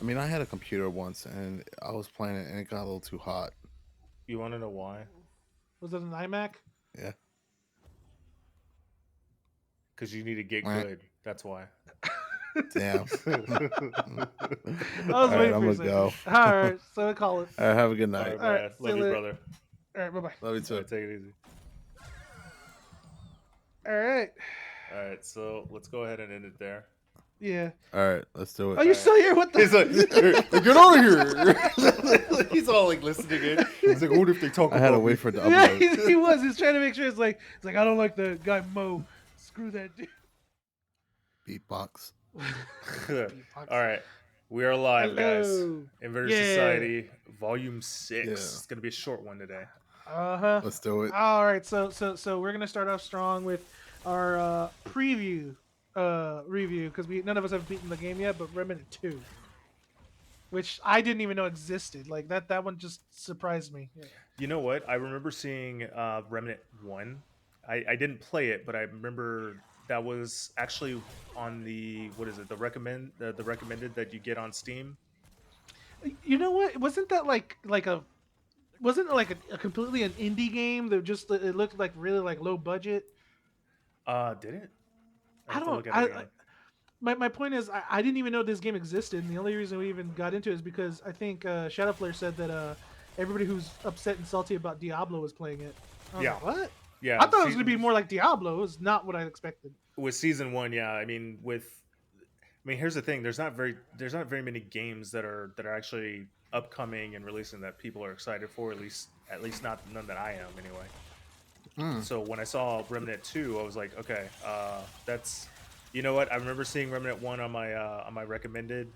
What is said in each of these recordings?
I mean, I had a computer once, and I was playing it, and it got a little too hot. You want to know why? Was it an iMac? Yeah. Because you need to get Alright. good. That's why. Damn. I All was right, waiting I'm for a gonna second. go. All right, so we call it. All right, have a good All night. right, All right, man. see you Love you, later. brother. All right, bye bye. Love you All too. right, take it easy. All right, All right, so let's go ahead and end it there. yeah. All right, let's do Oh, it. you're All right. still here? What He's like, the? get out of here. He's all like listening in. He's like, what if they talk I had to about me? wait for it to Yeah, upload. he was. He's trying to make sure it's like I don't like the guy Mo. Screw that dude. Beatbox. All right. We are live, guys. Hello. Inverter Yeah. Society, Volume 6. Yeah. It's going to be a short one today. Uh-huh. Let's do it. All right, so we're gonna start off strong with our preview review because none of us have beaten the game yet, but Remnant 2, which I didn't even know existed. Like that one just surprised me. Yeah. You know what? I remember seeing Remnant 1. I didn't play it, but I remember that was actually on the, what is it, the recommended that you get on Steam. You know what? Wasn't that like a wasn't it like a completely an indie game that just it looked like really like low budget? Did it? I I have to don't look at it I again. my point is I didn't even know this game existed, and the only reason we even got into it is because I think Shadowflare said that everybody who's upset and salty about Diablo was playing it. I was Yeah. like, what? Yeah, I thought it was gonna be more like Diablo. It was not what I expected. with season 1, yeah. I mean, here's the thing. There's not very many games that are actually upcoming and releasing that people are excited for. At least not none that I am anyway. Mm. So when I saw Remnant 2, I was like, okay, that's, you know what? I remember seeing Remnant 1 on my recommended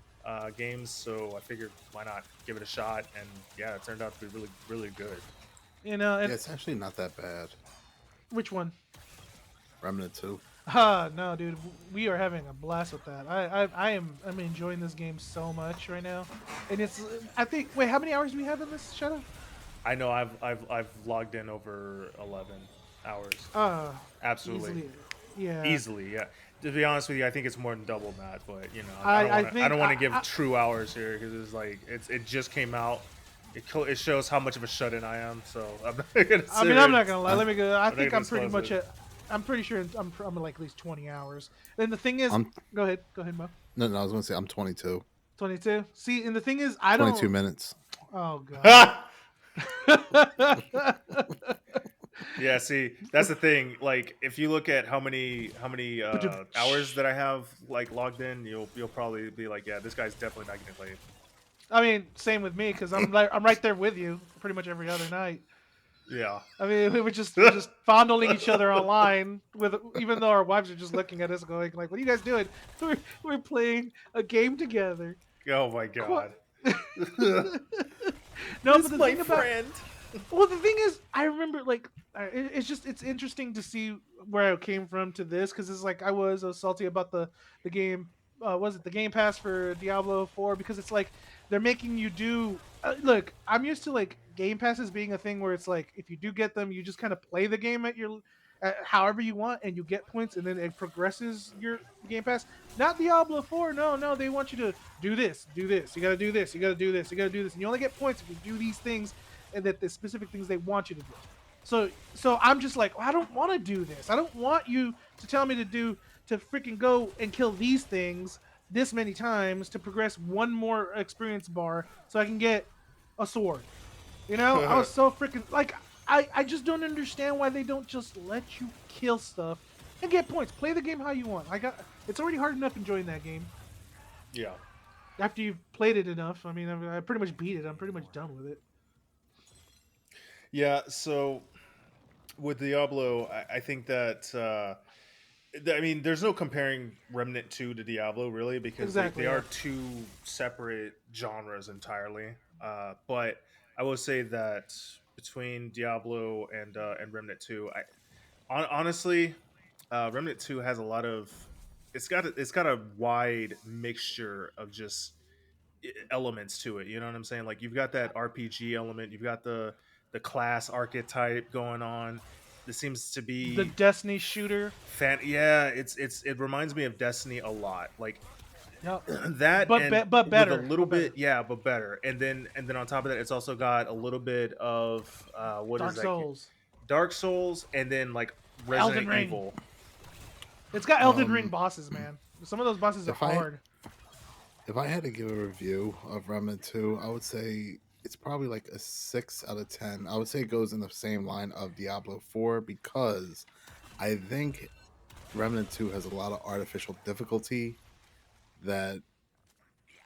games, so I figured why not give it a shot, and yeah, it turned out to be really really good. You know, Yeah, and it's actually not that bad. which one? Remnant 2. No, dude, we are having a blast with that. I'm enjoying this game so much right now, and it's I think wait, how many hours do we have in this Shadow? I know I've logged in over 11 hours. Uh, Absolutely. easily, yeah. Easily, yeah. To be honest with you, I think it's more than double that, but you know, I I think don't want to give true hours here because it's like it just came out. It shows how much of a shut in I am, so I'm not gonna. I mean, I'm not gonna lie. Let me go. I I'm not think gonna I'm pretty disclose much it. at. I'm pretty sure I'm like at least 20 hours. Then the thing is, I'm go ahead, Mo. no, I was gonna say I'm 22. 22. See, and the thing is, I 22 don't. minutes. Oh god. Yeah, see, that's the thing. Like, if you look at how many hours that I have like logged in, you'll probably be like, yeah, this guy's definitely not getting played. I mean, same with me because I'm right there with you pretty much every other night. Yeah, I mean, we're just fondling each other online with even though our wives are just looking at us going like, "What are you guys doing?" We're playing a game together. oh my Qu- god, no, but the thing about friend. well, the thing is, I remember like it's interesting to see where I came from to this because it's like I was salty about the game. Was it the Game Pass for Diablo 4? Because it's like they're making you do. Look, I'm used to like Game Passes being a thing where it's like if you do get them, you just kind of play the game at your however you want, and you get points, and then it progresses your Game Pass. Not Diablo 4. No, no, they want you to do this, do this. You got to do this. You got to do this. You got to do this, and you only get points if you do these things and that the specific things they want you to do. So I'm just like, well, I don't want to do this. I don't want you to tell me to freaking go and kill these things this many times to progress one more experience bar so I can get a sword. You know, I was so freaking like I just don't understand why they don't just let you kill stuff and get points. Play the game how you want. It's already hard enough enjoying that game Yeah. after you've played it enough. I mean, I pretty much beat it. I'm pretty much done with it. Yeah, so with Diablo, I think that I mean, there's no comparing Remnant 2 to Diablo really because Exactly. they Yeah. are two separate genres entirely. But I will say that between Diablo and Remnant 2, honestly, Remnant 2 has a lot of it's got a wide mixture of just elements to it. You know what I'm saying? Like you've got that RPG element, you've got the class archetype going on. This seems to The be Destiny shooter. yeah, it reminds me of Destiny a lot. Like Yep. That But and but with a better, little but bit, better. yeah, but better. And then on top of that, it's also got a little bit of what is Dark that? Souls, Dark Souls, and then like Elden Resident Ring. Evil. It's got Elden Ring Um, bosses, man. Some of those bosses are if I hard. if I had to give a review of Remnant 2, I would say it's probably like a 6 out of 10. I would say it goes in the same line of Diablo 4 because I think Remnant 2 has a lot of artificial difficulty that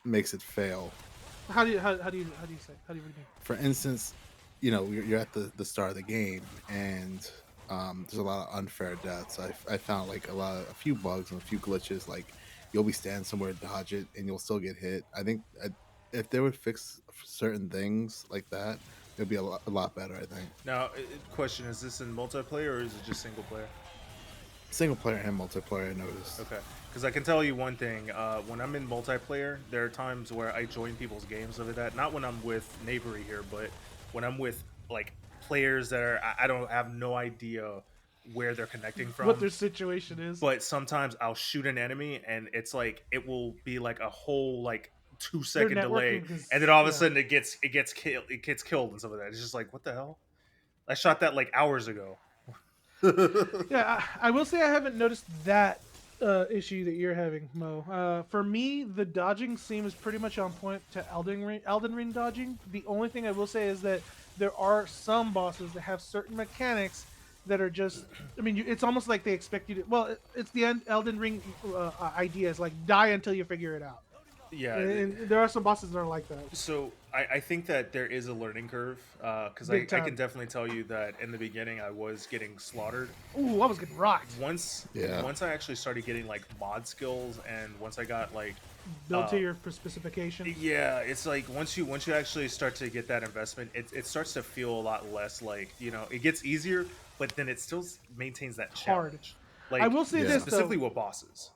makes it fail. How do you say how do you what do you mean? For instance, you're at the start of the game and there's a lot of unfair deaths. I found like a few bugs and a few glitches. Like you'll be standing somewhere, dodge it, and you'll still get hit. I think if they would fix certain things like that, it'd be a lot better. I think Now, question: is this in multiplayer or is it just single player? single player and multiplayer. I noticed. Okay, because I can tell you one thing: when I'm in multiplayer, there are times where I join people's games over that. Not when I'm with neighbory here, but when I'm with like players that are I don't have no idea where they're connecting What from. their situation is. But sometimes I'll shoot an enemy, and it's like it will be like a whole like two They're second delay, networking and then because all of a yeah. sudden it gets killed and stuff like that. It's just like what the hell? I shot that like hours ago. Yeah, I will say I haven't noticed that issue that you're having, Mo. For me, the dodging seems pretty much on point to Elden Ring dodging. The only thing I will say is that there are some bosses that have certain mechanics that are just. I mean, it's almost like they expect you to. Well, it's the Elden Ring idea. It's like die until you figure it out. Yeah, And there are some bosses that are like that, so I think that there is a learning curve because big I can time. definitely tell you that in the beginning I was getting slaughtered. Ooh, I was getting rocked. Yeah, Once I actually started getting like mod skills, and once I got like Built to uh, your specifications. yeah, it's like once you actually start to get that investment, it starts to feel a lot less like it gets easier, but then it still maintains that Hard. challenge, I like will say yeah, this specifically though. with bosses.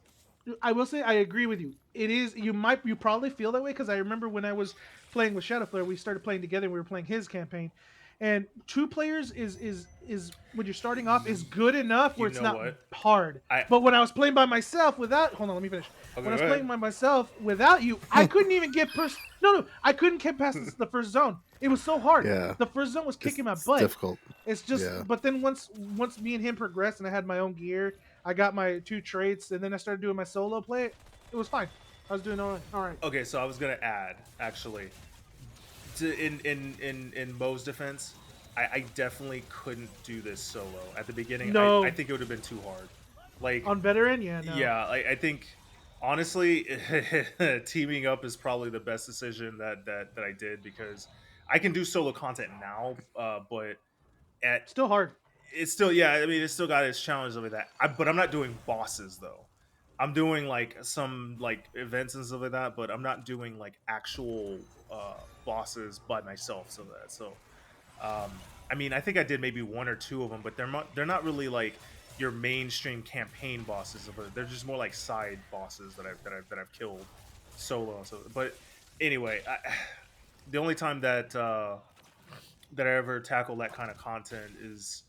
I will say I agree with you. It is you probably feel that way because I remember when I was playing with Shadowflare, we started playing together. And we were playing his campaign, and two players is when you're starting off is good enough where You it's know not what? hard. I But when I was playing by myself without, hold on, let me finish. Okay, When I go was ahead. playing by myself without you, I couldn't even no, I couldn't get past the first zone. It was so hard. yeah. The first zone was kicking my It's butt. difficult. It's just, Yeah. but then once me and him progressed and I had my own gear, I got my two traits, and then I started doing my solo play. It was fine. I was doing all right. All right. Okay, so I was gonna add actually in Mo's defense, I definitely couldn't do this solo at the beginning. I No, think it would have been too hard. Like, on veteran, yeah, no. yeah, I think honestly, teaming up is probably the best decision that I did because I can do solo content now, but at Still hard. it's still yeah. I mean, it's still got its challenges over that. But I'm not doing bosses though. I'm doing like some like events and stuff like that, but I'm not doing like actual bosses by myself. I mean, I think I did maybe one or two of them, but they're not really like your mainstream campaign bosses. But they're just more like side bosses that I've killed solo. But anyway, the only time that I ever tackle that kind of content is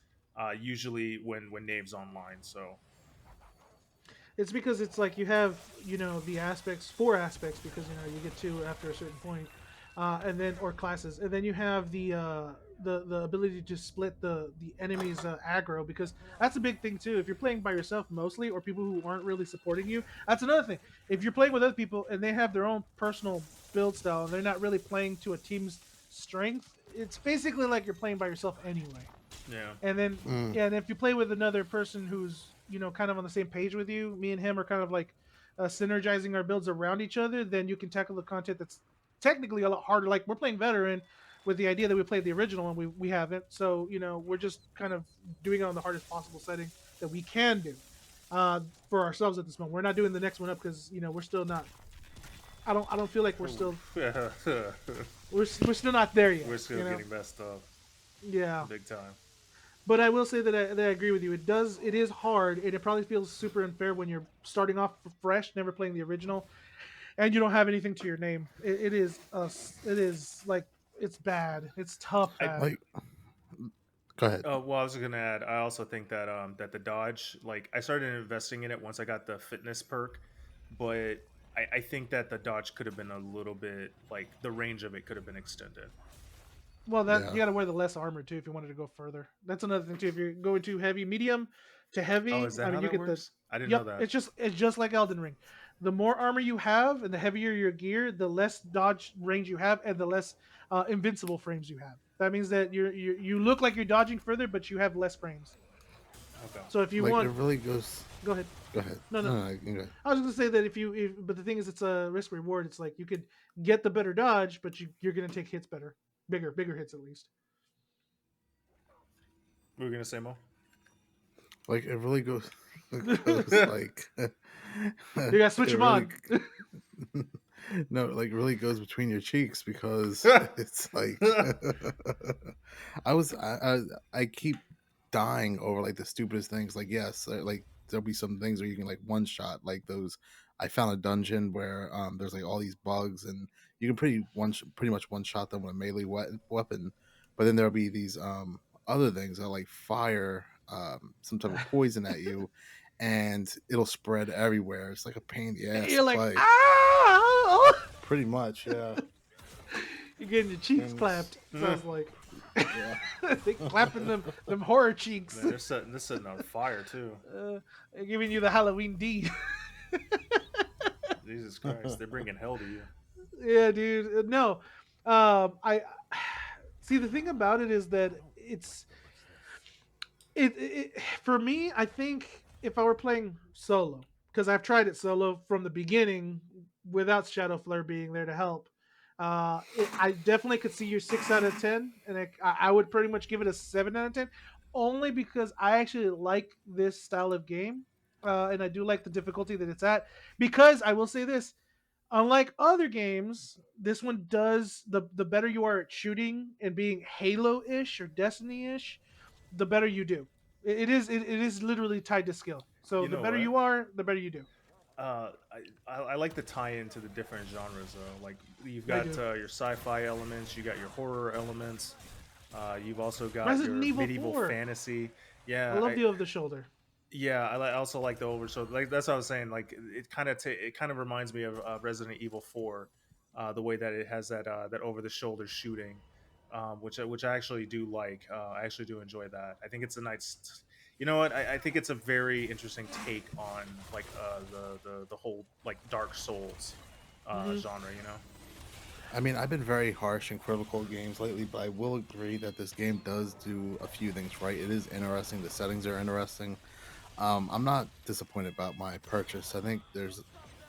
usually when Nave's online. So It's because it's like you have the aspects, four aspects, because you get two after a certain point, and then or classes, and then you have the ability to split the enemy's aggro, because that's a big thing too. If you're playing by yourself mostly, or people who aren't really supporting you, that's another thing. If you're playing with other people and they have their own personal build style and they're not really playing to a team's strength, it's basically like you're playing by yourself anyway. yeah. And then Mm, yeah, and if you play with another person who's kind of on the same page with you, me and him are kind of like synergizing our builds around each other, then you can tackle the content that's technically a lot harder. Like we're playing veteran with the idea that we played the original and we haven't, so we're just kind of doing it on the hardest possible setting that we can do for ourselves at this moment. We're not doing the next one up because we're still not. I don't feel like we're still not there We're yet. still getting messed up Yeah. big time. But I will say that I agree with you. It is hard, and it probably feels super unfair when you're starting off fresh, never playing the original, and you don't have anything to your name. It is like it's bad. It's tough I bad. like, go ahead. well, I was gonna add. I also think that that the dodge, like, I started investing in it once I got the fitness perk, but I think that the dodge could have been a little bit like the range of it could have been extended. Well, that you Yeah. got to wear the less armor too if you wanted to go further. That's another thing too. If you're going too heavy, medium to Oh, heavy, is that I how mean, you that get the. works? I didn't know Yep, that. it's just like Elden Ring. The more armor you have and the heavier your gear, the less dodge range you have and the less invincible frames you have. That means that you look like you're dodging further, but you have less frames. Okay. So if you Like it want, really goes. go ahead. Go ahead. No, No, no. no, you can go. I was gonna say that but the thing is, it's a risk reward. It's like you could get the better dodge, but you're gonna take hits better, bigger hits at least. We were gonna say more. Like it really goes. It goes You like gotta switch it them really. on. No, like really goes between your cheeks because it's like I keep dying over like the stupidest things. Like yes, like there'll be some things where you can like one shot like those. I found a dungeon where there's like all these bugs and you can pretty much one shot them with a weapon, but then there'll be these other things that like fire some type of poison at you and it'll spread everywhere. It's like a pain in the ass You're to like, fight. ah! Pretty much, yeah. You're getting your cheeks And clapped. Sounds like yeah. they clapping them horror cheeks. Man, they're setting on fire too. They're giving you the Halloween D. Jesus Christ, they're bringing hell to you. Yeah, dude. No, I see. The thing about it is that it for me. I think if I were playing solo, because I've tried it solo from the beginning without Shadow Flare being there to help. I definitely could see your 6 out of 10, and I would pretty much give it a 7 out of 10, only because I actually like this style of game, and I do like the difficulty that it's at. Because I will say this, unlike other games, this one does the better you are at shooting and being Halo-ish or Destiny-ish, the better you do. It is literally tied to skill. So You the know better what? you are, the better you do. I like the tie into the different genres though. Like you've I got do. your sci-fi elements, you got your horror elements, you've also got Resident your Evil medieval 4. fantasy. I Yeah, love the over the shoulder. I also like the over. So like that's what I was saying. Like it kind of reminds me of Resident Evil 4, the way that it has that over the shoulder shooting, which I actually do like. I actually do enjoy that. I think it's a nice. You know what? I think it's a very interesting take on like the whole like Dark Souls Hmm. genre. You know. I mean, I've been very harsh and critical of games lately, but I will agree that this game does do a few things right. It is interesting. The settings are interesting. I'm not disappointed about my purchase. I think there's a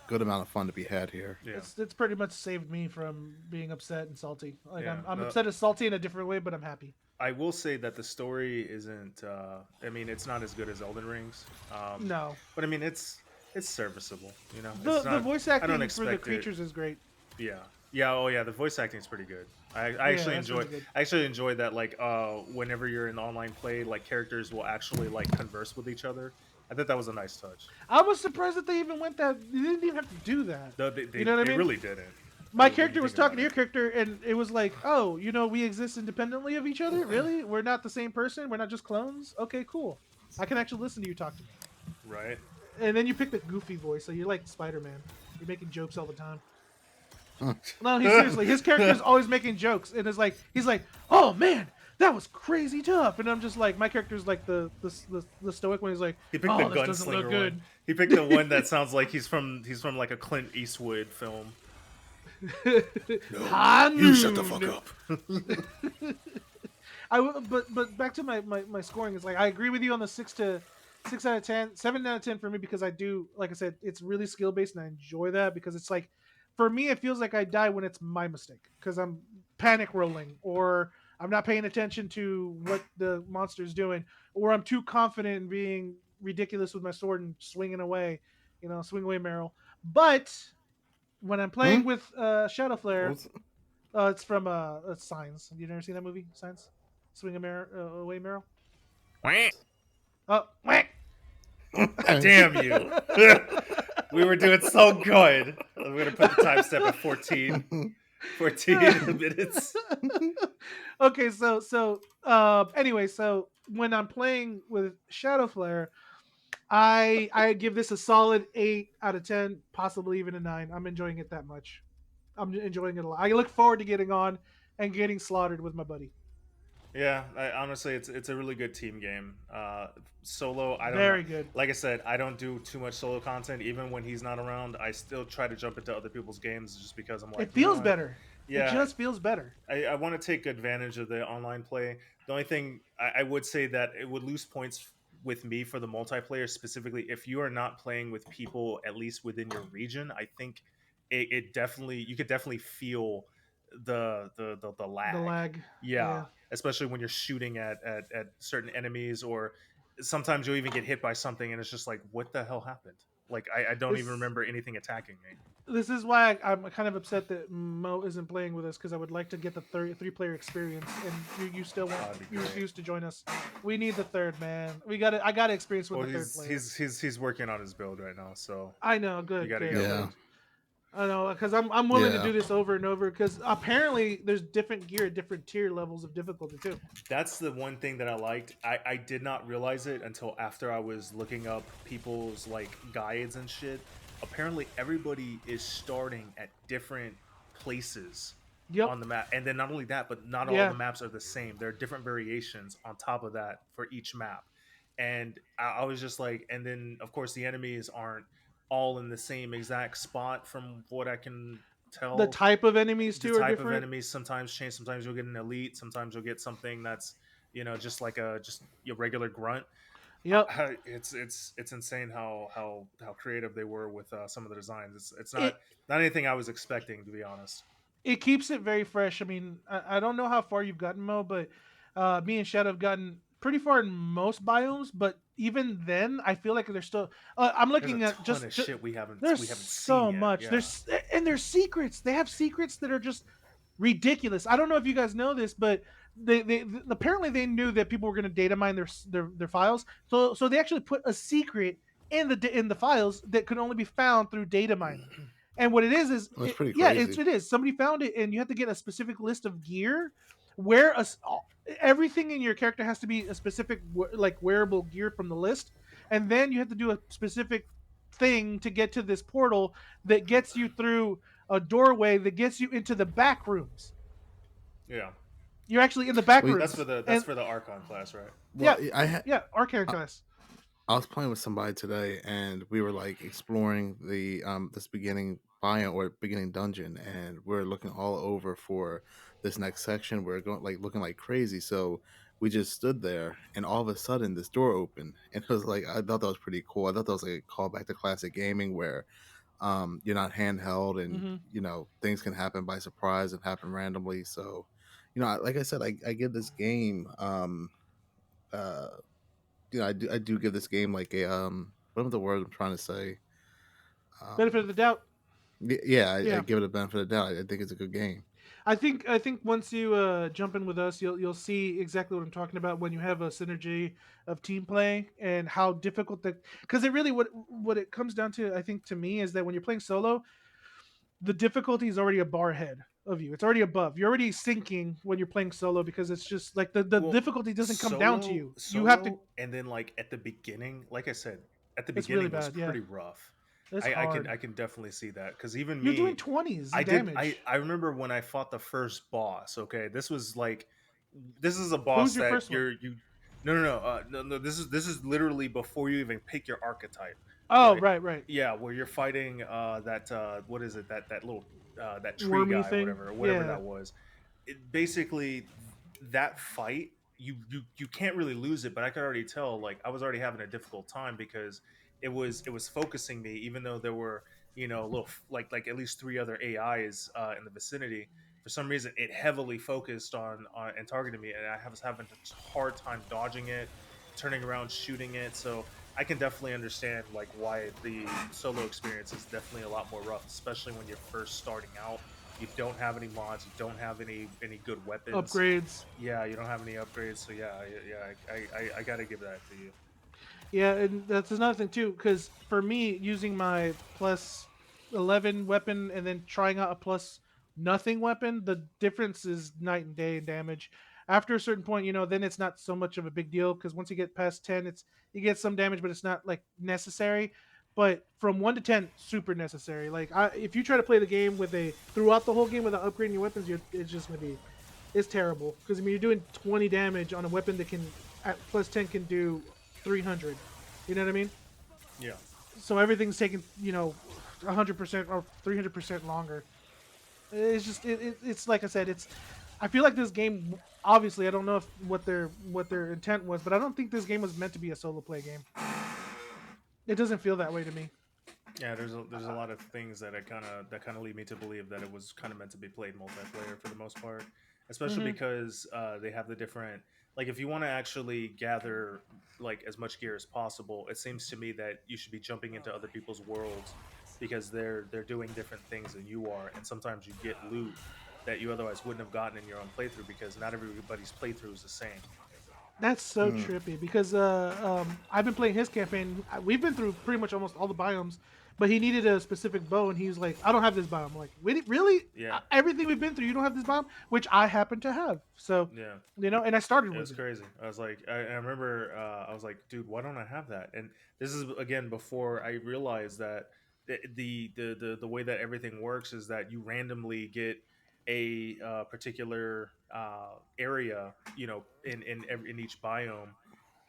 good amount of fun to be had here. Yeah. It's pretty much saved me from being upset and salty. Like Yeah. I'm No, upset and salty in a different way, but I'm happy. I will say that the story isn't. I mean, it's not as good as Elden Rings. No, But I mean, it's serviceable. You know, it's the not. voice I don't acting for the expect it. creatures is great. Yeah, yeah. Oh yeah, the voice acting is pretty good. I Yeah, actually that's enjoy. really good. I actually enjoy that. Like, whenever you're in online play, like characters will actually like converse with each other. I thought that was a nice touch. I was surprised that they even went that. They didn't even have to do that. No, You know what I they mean? really didn't. My When you character was think talking about to your it, character, and it was like, oh, we exist independently of each other. Really? We're not the same person. We're not just clones. Okay, cool. I can actually listen to you talk to me. right? And then you pick the goofy voice, so you're like Spider Man. You're making jokes all the time. No, he's seriously. His character is always making jokes, and it's like he's like, "Oh man, that was crazy tough," and I'm just like, my character's like the stoic one. He's like, He picked the "Oh, this doesn't look gunslinger one. good." He picked the one that sounds like he's from like a Clint Eastwood film. High You shut the fuck noon. up. But back to my scoring is like I agree with you on the 6 out of 10, 7 out of 10 for me because I do, like I said, it's really skill based and I enjoy that because it's like for me it feels like I die when it's my mistake because I'm panic rolling or I'm not paying attention to what the monster's doing or I'm too confident in being ridiculous with my sword and swinging away, swing away Meryl. But when I'm playing Hmm? with Shadow What Flare, was it's from Signs. You never seen that movie? Signs? Swing away, Meryl. Oh, whack. it? Damn you! We were doing so good. I'm gonna put the time step at 14 minutes. Okay, so anyway, so when I'm playing with Shadow Flare, I give this a solid 8 out of 10, possibly even a 9. I'm enjoying it that much. I'm enjoying it a lot. I look forward to getting on and getting slaughtered with my buddy. Yeah, honestly, it's a really good team game. Solo, I don't know. Very good. Like I said, I don't do too much solo content. Even when he's not around, I still try to jump into other people's games just because I'm It like, you know feels what? better. It Yeah, just feels better. I want to take advantage of the online play. The only thing I would say that it would lose points with me for the multiplayer specifically if you are not playing with people at least within your region. I think it definitely you could definitely feel the The lag. lag. Yeah, Yeah. especially when you're shooting at certain enemies, or sometimes you'll even get hit by something and it's just like, what the hell happened? Like I don't even This remember anything attacking me. this is why I'm kind of upset that Mo isn't playing with us because I would like to get the three-player experience, and you still won't. That'd be You great. refuse to join us. We need the third man. We got to I got to experience with Well, the third player. he's working on his build right now, so I know. you Good. got to Good. Yeah, wait. Good. I know because I'm willing to yeah. do this over and over because apparently there's different gear at different tier levels of difficulty too. That's the one thing that I liked. I did not realize it until after I was looking up people's like guides and shit. Apparently, everybody is starting at different places Yep. on the map, and then not only that, but not all the Yeah. maps are the same. There are different variations on top of that for each map, and I was just like, and then of course the enemies aren't all in the same exact spot from what I can The tell. type of enemies The too are type of different. enemies sometimes change. Sometimes you'll get an elite. Sometimes you'll get something that's just like a just your regular grunt. Yep. It's insane how creative they were with some of the designs. It's It not anything I was expecting, to be honest. it keeps it very fresh. I mean, I don't know how far you've gotten, Mo, but me and Shadow have gotten pretty far in most biomes. But even then, I feel like there's still. I'm There's a looking at ton just, of just shit there's we haven't seen so yet. much. Yeah. There's secrets. They have secrets that are just ridiculous. I don't know if you guys know this, but apparently they knew that people were going to data mine their files. So they actually put a secret in the files that could only be found through data mining. And what it is That's pretty yeah, crazy. it is. Somebody found it, and you have to get a specific list of gear. Where everything in your character has to be a specific like wearable gear from the list, and then you have to do a specific thing to get to this portal that gets you through a doorway that gets you into the back rooms. Yeah. You're actually in the back Well, rooms, That's and for the Archon class, right? yeah, I yeah, Arcane class. I was playing with somebody today, and we were like exploring the this beginning biome or beginning dungeon, and we're looking all over for this next section. We're going like looking like crazy, so we just stood there, and all of a sudden this door opened, and it was like I thought that was pretty cool. I thought that was like a callback to classic gaming where you're not handheld, and Hmm. things can happen by surprise and happen randomly. So like I said, I give this game uh I do give this game like a what was the word I'm trying to say? Benefit of Um the doubt. yeah, I Yeah, give it a benefit of the doubt. I think it's a good game. I think once you jump in with us, you'll see exactly what I'm talking about when you have a synergy of team play and how difficult the because it really what it comes down to I think to me is that when you're playing solo, the difficulty is already a bar ahead of you. It's already above. You're already sinking when you're playing solo because it's just like the Well, difficulty doesn't come down to you. You have to. and then like at the beginning, like I said, at the It's really beginning was bad. Yeah, pretty rough. it's hard. I can definitely see that because even You're doing me, 20s I in did damage. I remember when I fought the first boss. Okay, this was like this is a Who's boss your that first one? you no, this is literally before you even pick your archetype, Oh, right? right, right. Yeah, where you're fighting that what is it, that little that tree Wormy guy, thing. whatever Yeah, that was. Basically that fight, you can't really lose it, but I could already tell, like I was already having a difficult time because it was focusing me, even though there were little like at least three other AIs in the vicinity. For some reason it heavily focused on and targeted me, and I was having a hard time dodging it, turning around, shooting it. So I can definitely understand like why the solo experience is definitely a lot more rough, especially when you're first starting out. You don't have any mods, you don't have any good weapons. upgrades. Yeah, you don't have any upgrades. So yeah, I got to give that to you. Yeah, and that's another thing too. Because for me, using my +11 weapon and then trying out a plus nothing weapon, the difference is night and day in damage. After a certain point, then it's not so much of a big deal because once you get past 10, you get some damage, but it's not like necessary. But from 1 to 10, super necessary. Like if you try to play the game with a throughout the whole game without upgrading your weapons, it's just gonna be it's terrible because I mean you're doing 20 damage on a weapon that can at plus 10 can do 300. You know what I mean? Yeah. So everything's taking 100% or 300% longer. It's just it's like I said, it's I feel like this game. Obviously, I don't know if what their intent was, but I don't think this game was meant to be a solo play game. It doesn't feel that way to me. Yeah, there's a lot of things that kind of lead me to believe that it was kind of meant to be played multiplayer for the most part, especially Hmm. because they have the different, like, if you want to actually gather like as much gear as possible, it seems to me that you should be jumping into other people's worlds because they're doing different things than you are, and sometimes you get loot that you otherwise wouldn't have gotten in your own playthrough because not everybody's playthrough is the same. That's so Hmm. trippy because I've been playing his campaign. We've been through pretty much almost all the biomes, but he needed a specific bow, and he was like, "I don't have this biome." I'm like, Really? Yeah, Everything we've been through, you don't have this biome, which I happen to have." So, yeah. and I started It with was it. crazy. I was like, I remember, I was like, dude, why don't I have that? And this is again before I realized that the way that everything works is that you randomly get a particular area, in each biome,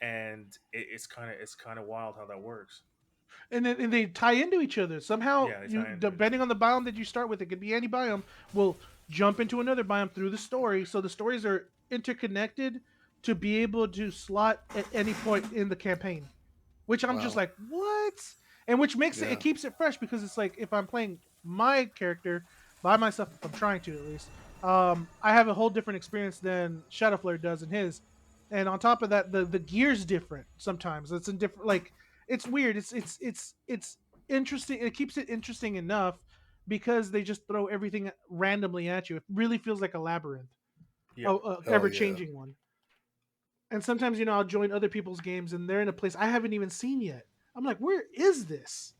and it's kind of wild how that works. And they tie into each other somehow. Yeah, they You tie into it. depending on the biome that you start with, it could be any biome. Will jump into another biome through the story, so the stories are interconnected to be able to slot at any point in the campaign. Which I'm just Wow. like, what? And which makes it Yeah. keeps it fresh because it's like if I'm playing my character by myself, if I'm trying to at least, I have a whole different experience than Shadowflare does in his. And on top of that, the gear's different sometimes. It's in different like it's weird. It's interesting. It keeps it interesting enough because they just throw everything randomly at you. It really feels like a labyrinth, Yeah, ever Hell yeah. changing one. And sometimes, I'll join other people's games and they're in a place I haven't even seen yet. I'm like, where is this?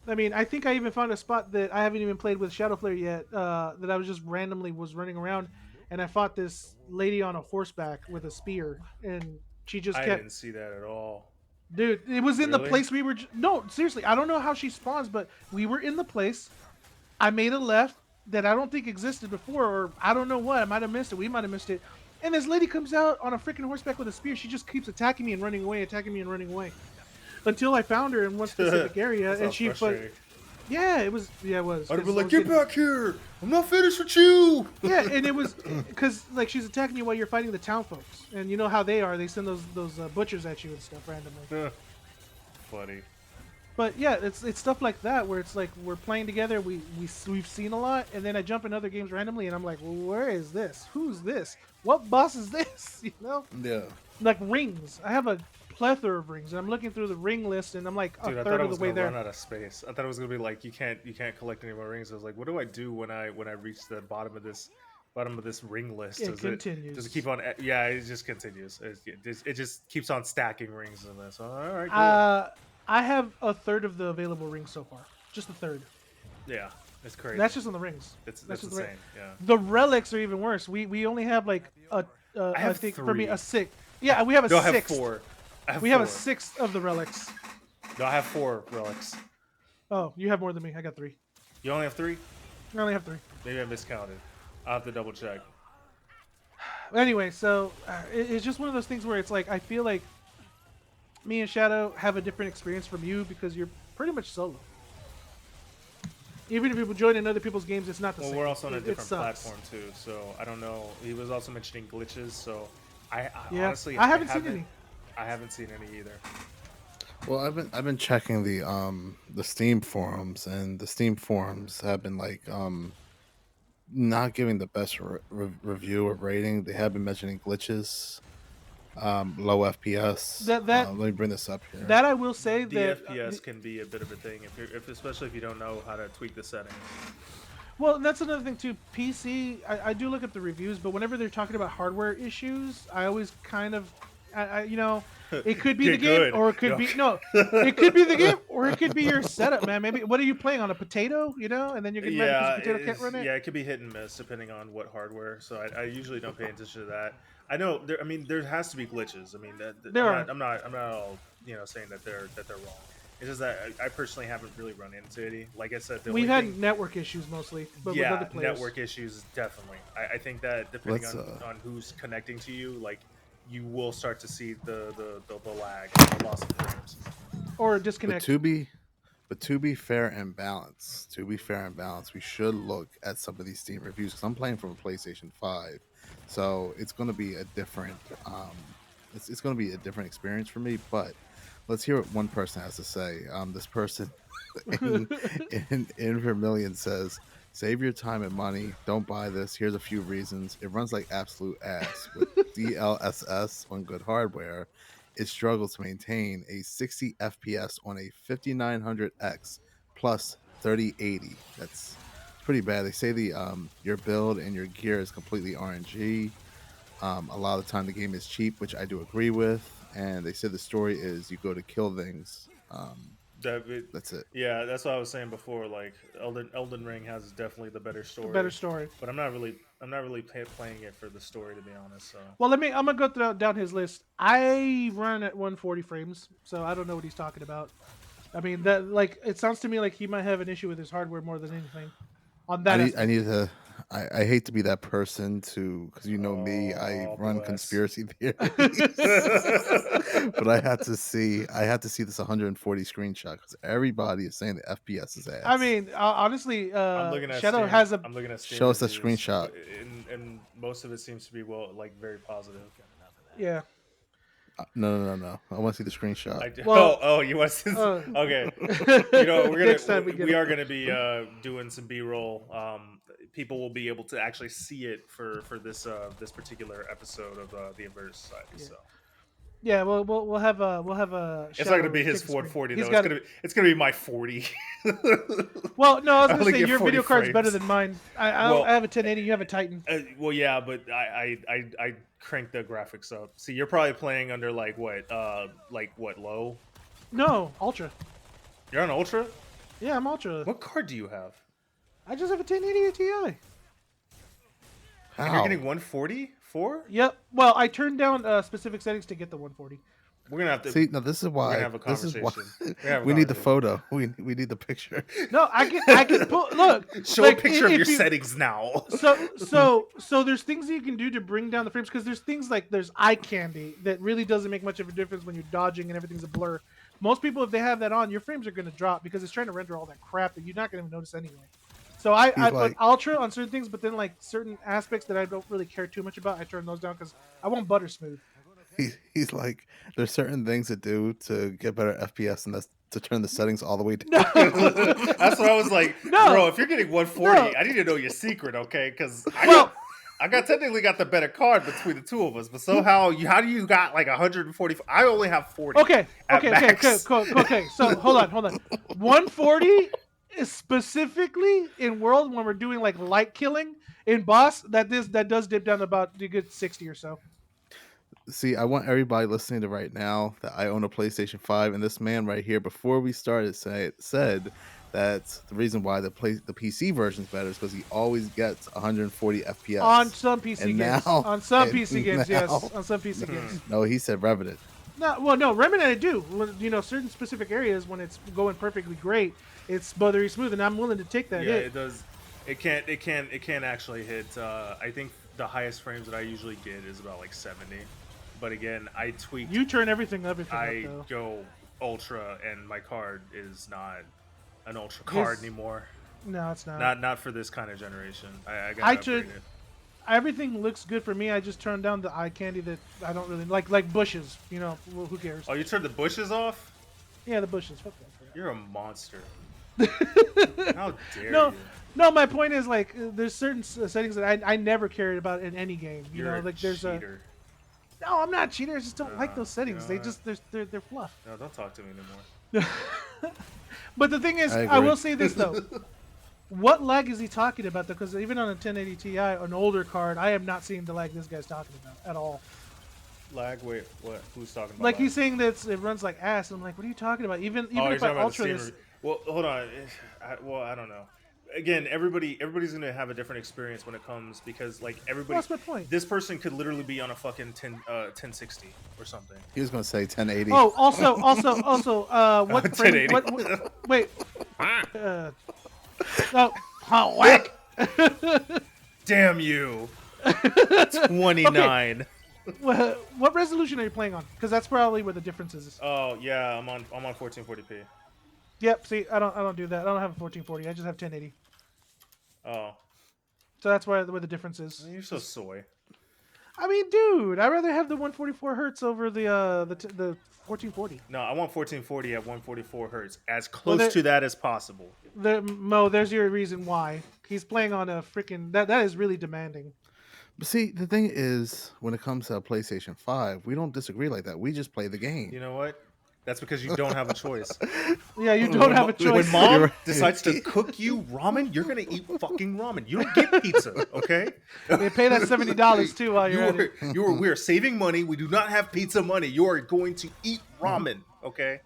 I mean, I think I even found a spot that I haven't even played with Shadowflare yet. That I was just randomly was running around, and I fought this lady on a horseback with a spear, and she just I kept. didn't see that at all. Dude, it was in the Really? place we were. No, seriously, I don't know how she spawns, but we were in the place. I made a left that I don't think existed before, or I don't know what. I might have missed it. We might have missed it. And this lady comes out on a freaking horseback with a spear. She just keeps attacking me and running away, attacking me and running away until I found her in one specific area. That And sounds she, frustrating. yeah, it was, I'd have been because I like, was "Get getting, back here! I'm not finished with you." yeah, and it was because like she's attacking you while you're fighting the town folks, and you know how they are. They send those butchers at you and stuff randomly. Funny. But yeah, it's stuff like that where it's like we're playing together. We've seen a lot, and then I jump in other games randomly, and I'm like, well, where is this? Who's this? What boss is this? Yeah. Like rings. I have a plethora of rings, and I'm looking through the ring list, and I'm like a Dude, I thought third I of the was way gonna run there. out of space. I thought it was gonna be like you can't collect any more rings. I was like, what do I do when I reach the bottom of this ring list? It Does it keep continues. on? Yeah, it just continues. It just keeps on stacking rings in this. All right, cool. Uh, I have a third of the available rings so far. Just a third. Yeah, it's And that's crazy. just on the rings. That's That's that's just the ring. insane. Yeah, The relics are even worse. We only have like I I have think for me a three. sixth. Yeah, we have a No, I have sixth. four. I have We have a four. sixth of the relics. No, I have four relics. Oh, you have more than me. I got three. You only have three? I only have three. Maybe I miscounted. I'll have to double check. Anyway, so it's just one of those things where it's like I feel like me and Shadow have a different experience from you because you're pretty much solo. Even if you join in other people's games, it's not the Well, same. we're also on a It different sucks. platform too, so I don't know. He was also mentioning glitches, so I Yeah, honestly I I haven't seen haven't any. I haven't seen any either. Well, I've been checking the Steam forums, and the Steam forums have been like not giving the best review or rating. They have been mentioning glitches, low FPS. That that Let me bring this up here. that I will say The that FPS can be a bit of a thing if especially if you don't know how to tweak the settings. well, that's another thing too. PC, I do look at the reviews, but whenever they're talking about hardware issues, I always kind of it could be the Get game, good. or it could No. be no, it could be the game, or it could be your setup, man. Maybe what are you playing on a potato, and then you're getting mad because your potato can't run it. Yeah, it could be hit and miss depending on what hardware. So I usually don't pay attention to that. I know there. I mean, there has to be glitches. I mean, There are. I'm not all saying that they're wrong. It's just that I personally haven't really run into any. Like I said, the We've only had thing, network issues mostly, but with other yeah, players. network issues definitely. I think that depending Let's on who's connecting to you, like you will start to see the lag, the loss of frames. Or but disconnect. to be But to be fair and balanced, we should look at some of these Steam reviews because I'm playing from a PlayStation 5, so it's going to be a different it's going to be a different experience for me. But let's hear what one person has to say. This person in in Vermilion says, "Save your time and money. Don't buy this. Here's a few reasons. It runs like absolute ass with DLSS on good hardware. It struggles to maintain a 60 FPS on a 5900X plus 3080. It's pretty bad. They say the your build and your gear is completely RNG. A lot of the time the game is cheap, which I do agree with. And they said the story is you go to kill things. That it, That's it. yeah, that's what I was saying before. Like Elden Ring has definitely the better A better story, story. but I'm not really playing it for the story to be honest. So Well, I'm gonna go down his list. I run at 140 frames, so I don't know what he's talking about. I mean, that like it sounds to me like he might have an issue with his hardware more than anything on that I aspect. need to. I hate to be that person to because you know me. I oh run bless. conspiracy theories, but I had to see this 140 screenshot because everybody is saying the FPS is I ass. mean, honestly, Shadow has a I'm looking at Steam Show us that reviews, screenshot. and most of it seems to be like very positive. yeah. No. I want to see the screenshot. Well, You want to? uh, Okay. You know, next time we get we it. are gonna be doing some B-roll. People will be able to actually see it for this particular episode of the Inverted Society. Yeah. So Yeah, well, we'll have a it's not gonna Shadow be his take the Ford screen. 40 He's though. got it. It's gonna be my 40. Well, no, I was I gonna only say get your 40 video card's better frames. than mine. Well, I have a 1080. You have a Titan. well, yeah, but I crank the graphics up. See, you're probably playing under like what low? No, Ultra. You're on ultra. Yeah, I'm Ultra. What card do you have? I just have a 1080 Ti. And you're getting How? 144? Yep. Well, I turned down specific settings to get the 140. We're gonna have to. See, no, We're gonna have a this is why conversation. We're gonna have a we need the conversation. photo. We need the picture. No, I can pull. Look, Show like a picture of if your you, settings now. so there's things that you can do to bring down the frames because there's things like there's eye candy that really doesn't make much of a difference when you're dodging and everything's a blur. Most people, if they have that on, your frames are going to drop because it's trying to render all that crap that you're not going to even notice anyway. So I He's put like ultra on certain things, but then like certain aspects that I don't really care too much about, I turn those down because I want butter smooth. he's like there's certain things to do to get better FPS, and that's to turn the settings all the way down. No, That's what I was like, no, bro. If you're getting 140, no. I need to know your secret, okay? Because Well, I got technically got the better card between the two of us, but somehow how do you got like 140? I only have 40. okay, at max. okay. So hold on. 140 is specifically in world when we're doing like light killing in boss that does dip down to about a good 60 or so. See, I want everybody listening to right now that I own a PlayStation 5, and this man right here, before we started, said that the reason why the PC version is better is because he always gets 140 On FPS. some PC And games. now, On some and PC games, yes. now, On some PC games. no, he said Revenant. No, well, no, Remnant I do. Certain specific areas when it's going perfectly great, it's buttery smooth, and I'm willing to take that Yeah, hit. it does. It can't actually hit. I think the highest frames that I usually get is about like 70. But again, I tweaked. You turn everything up I though. go ultra, and my card is not an ultra card His- anymore. No, it's not. Not for this kind of generation. I I gotta took- upgrade it. Everything looks good for me. I just turned down the eye candy that I don't really like bushes. Who cares? Oh, you turned the bushes off? Yeah, the bushes. Fuck that crap. You're a monster. How dare No, you? no. My point is like there's certain settings that I never cared about in any game. You're like there's cheater. no, I'm not cheater. I just don't like those settings. you know They just they're fluff. No, don't talk to me anymore. But the thing is, I I agree. will say this though. What lag is he talking about though? Because even on a 1080 Ti, an older card, I am not seeing the lag this guy's talking about at all. Lag? Wait, what? Who's talking about Like lag? he's saying that it runs like ass. I'm like, what are you talking about? Oh, Even you're if I talking about the ultra Steam this, review. Well, hold on. Well, I don't know. Again, everybody's gonna have a different experience when it comes because like well, everybody, that's my point. this person could literally be on a fucking 1060 or something. He was gonna say 1080. Oh, also, what frame? 1080. Wait, uh, oh, whack. Damn you. Okay, 29. what resolution are you playing on? Because that's probably where the difference is. Oh yeah, I'm on 1440p. Yep. See, I don't do that. I don't have a 1440. I just have 1080. Oh, So that's where the difference is. you're so Just, soy. I mean, dude, I'd rather have the 144 hertz over the 1440. No, I want 1440 at 144 hertz, as Well, close to that as possible. Mo, there's your reason why he's playing on a freaking that is really demanding. But see, the thing is, when it comes to a PlayStation 5, we don't disagree like that. We just play the game. You know what? That's because you don't have a choice. Yeah, you don't When, have a when choice. mom You're decides to right. cook you ramen, you're gonna eat fucking ramen. You don't get pizza, okay? They pay that $70 too while you're you at it. are we are saving money. We do not have pizza money. You are going to eat ramen, okay?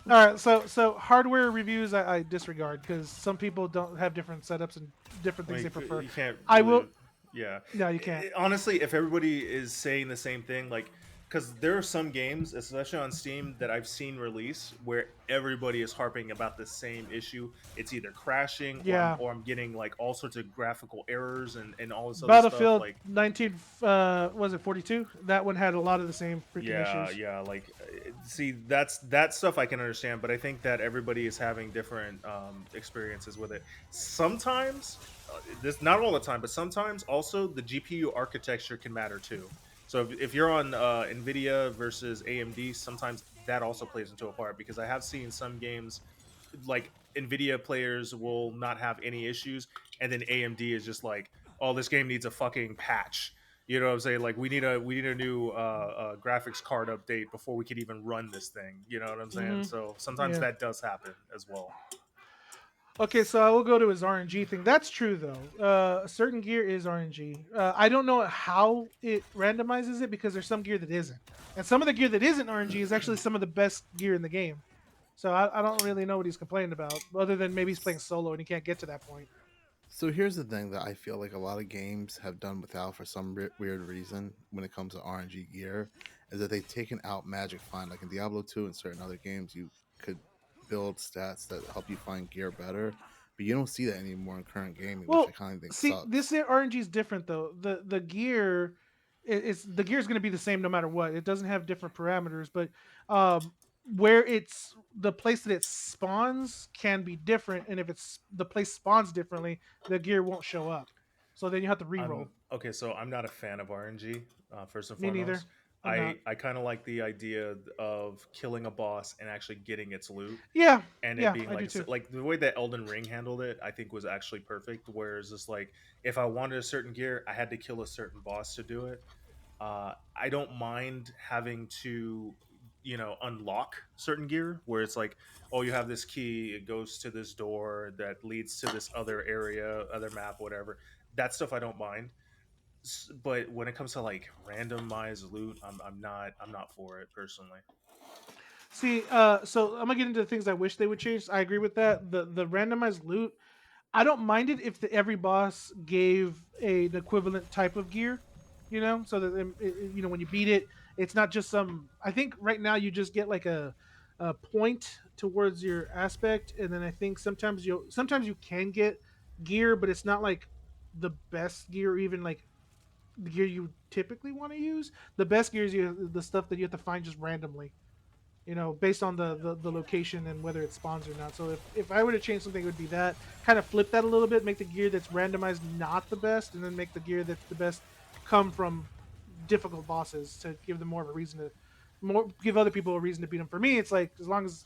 All right, so hardware reviews I disregard because some people don't have different setups and different things they Like prefer. you can't I will. really, yeah. No, you can't. Honestly, if everybody is saying the same thing, like, because there are some games, especially on Steam, that I've seen release where everybody is harping about the same issue. It's either crashing Yeah, or I'm getting like all sorts of graphical errors and all this other stuff. Battlefield Like, 19 was it 42? That one had a lot of the same freaking yeah, issues. yeah, like, see, that's that stuff I can understand, but I think that everybody is having different experiences with it. Sometimes, this not all the time, but sometimes also the GPU architecture can matter too. So if you're on Nvidia versus AMD, sometimes that also plays into a part because I have seen some games like Nvidia players will not have any issues, and then AMD is just like, oh, this game needs a fucking patch. You know what I'm saying? Like we need a new graphics card update before we can even run this thing. You know what I'm saying? Hmm. So sometimes Yeah. that does happen as well. Okay, so I will go to his RNG thing. That's true though. Certain gear is RNG. I don't know how it randomizes it because there's some gear that isn't, and some of the gear that isn't RNG is actually some of the best gear in the game. So I don't really know what he's complaining about, other than maybe he's playing solo and he can't get to that point. So here's the thing that I feel like a lot of games have done without for some weird reason when it comes to RNG gear is that they've taken out Magic Find. Like in Diablo 2 and certain other games, you could build stats that help you find gear better, but you don't see that anymore in current gaming, which I Well, kind of think see, this sucks. RNG is different though. The gear, it's the gear is going to be the same no matter what. It doesn't have different parameters, but where it's the place that it spawns can be different, and if it's the place spawns differently, the gear won't show up. So then you have to re-roll. I'm okay. So I'm not a fan of RNG. First and Me neither. foremost, I'm not. I kind of like the idea of killing a boss and actually getting its loot Yeah, and it yeah, being I do like too. like the way that Elden Ring handled it, I think was actually perfect. Whereas it's like if I wanted a certain gear, I had to kill a certain boss to do it. I don't mind having to, unlock certain gear where it's like, oh, you have this key, it goes to this door that leads to this other area, other map, whatever. That stuff I don't mind. But when it comes to like randomized loot, I'm not for it personally. See, so I'm gonna get into the things I wish they would change. I agree with that. The randomized loot, I don't mind it if every boss gave an equivalent type of gear, so that when you beat it, it's not just some. I think right now you just get like a point towards your aspect, and then I think sometimes you can get gear, but it's not like the best gear, or even like the gear you typically want to use. The best gear is the stuff that you have to find just randomly, based on the location and whether it spawns or not. So if I were to change something, it would be that. Kind of flip that a little bit, make the gear that's randomized not the best, and then make the gear that's the best come from difficult bosses to give them more of a reason to more give other people a reason to beat them. For me, it's like as long as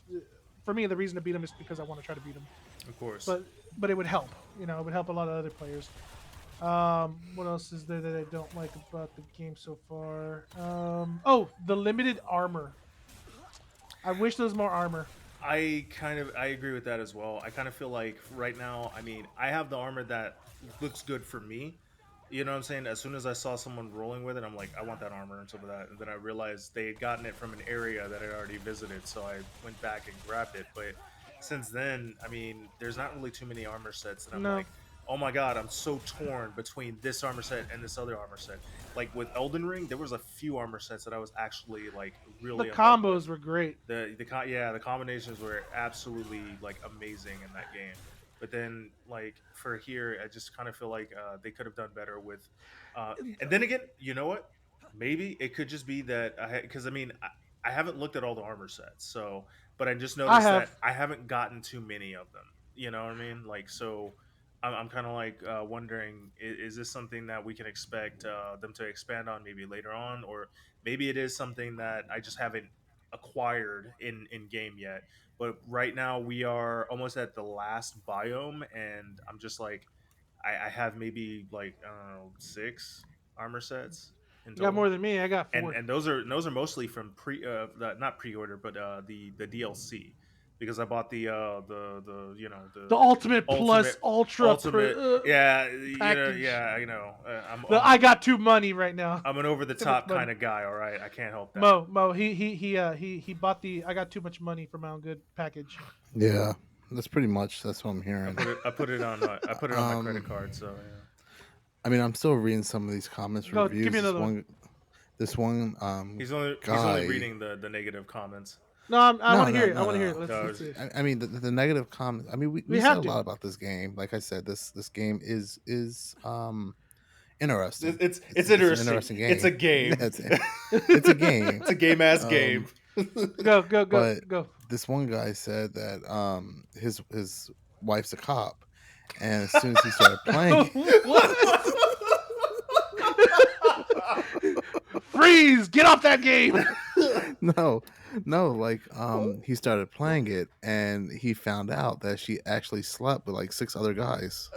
for me the reason to beat them is because I want to try to beat them. Of course. But it would help. It would help a lot of other players. What else is there that I don't like about the game so far? Oh, the limited armor. I wish there was more armor. I agree with that as well. I kind of feel like right now, I mean, I have the armor that looks good for me, you know what I'm saying? As soon as I saw someone rolling with it, I'm like, I want that armor and stuff like that. And then I realized they had gotten it from an area that I already visited, so I went back and grabbed it. But since then, I mean, there's not really too many armor sets that I'm No, like, oh my god, I'm so torn between this armor set and this other armor set. Like with Elden Ring, there was a few armor sets that I was actually like the really in love with. combos were great. Yeah, the combinations were absolutely like amazing in that game. But then like for here, I just kind of feel like they could have done better with. And then again, you know what? Maybe it could just be that because I mean I haven't looked at all the armor sets, so but I just I noticed that have. I haven't gotten too many of them. You know what I mean? Like so. I'm kind of like wondering, is this something that we can expect them to expand on maybe later on, or maybe it is something that I just haven't acquired in game yet. But right now we are almost at the last biome, and I'm just like, I have maybe like I don't know 6 armor sets in You got more total, than me. I got and 4. those are mostly from not pre-order, but the DLC because I bought the The the Ultimate ultimate Plus Ultra yeah package. I know The I got too money right now. I'm an over the Too much top money. kind of guy. All right, I can't help that. Mo, he bought the I got too much money for my own good package. Yeah, that's what I'm hearing. I put it on my credit Um, card. So yeah, I mean, I'm still reading some of these comments Go, give reviews. me another one. This one he's only guy. reading the negative comments. No, I want No, to hear no, it. I no, want to hear no. it. Let's see. I mean, the negative comments. I mean, we We said have a to. lot about this game. Like I said, this game is interesting. It's It's an interesting. interesting It's a game. game. It's a game. It's a game ass game. Um, Go, but go. this one guy said that his wife's a cop, and as soon as he started playing, What? Freeze! Get off that game. no, no, like he started playing it, and he found out that she actually slept with like 6 other guys.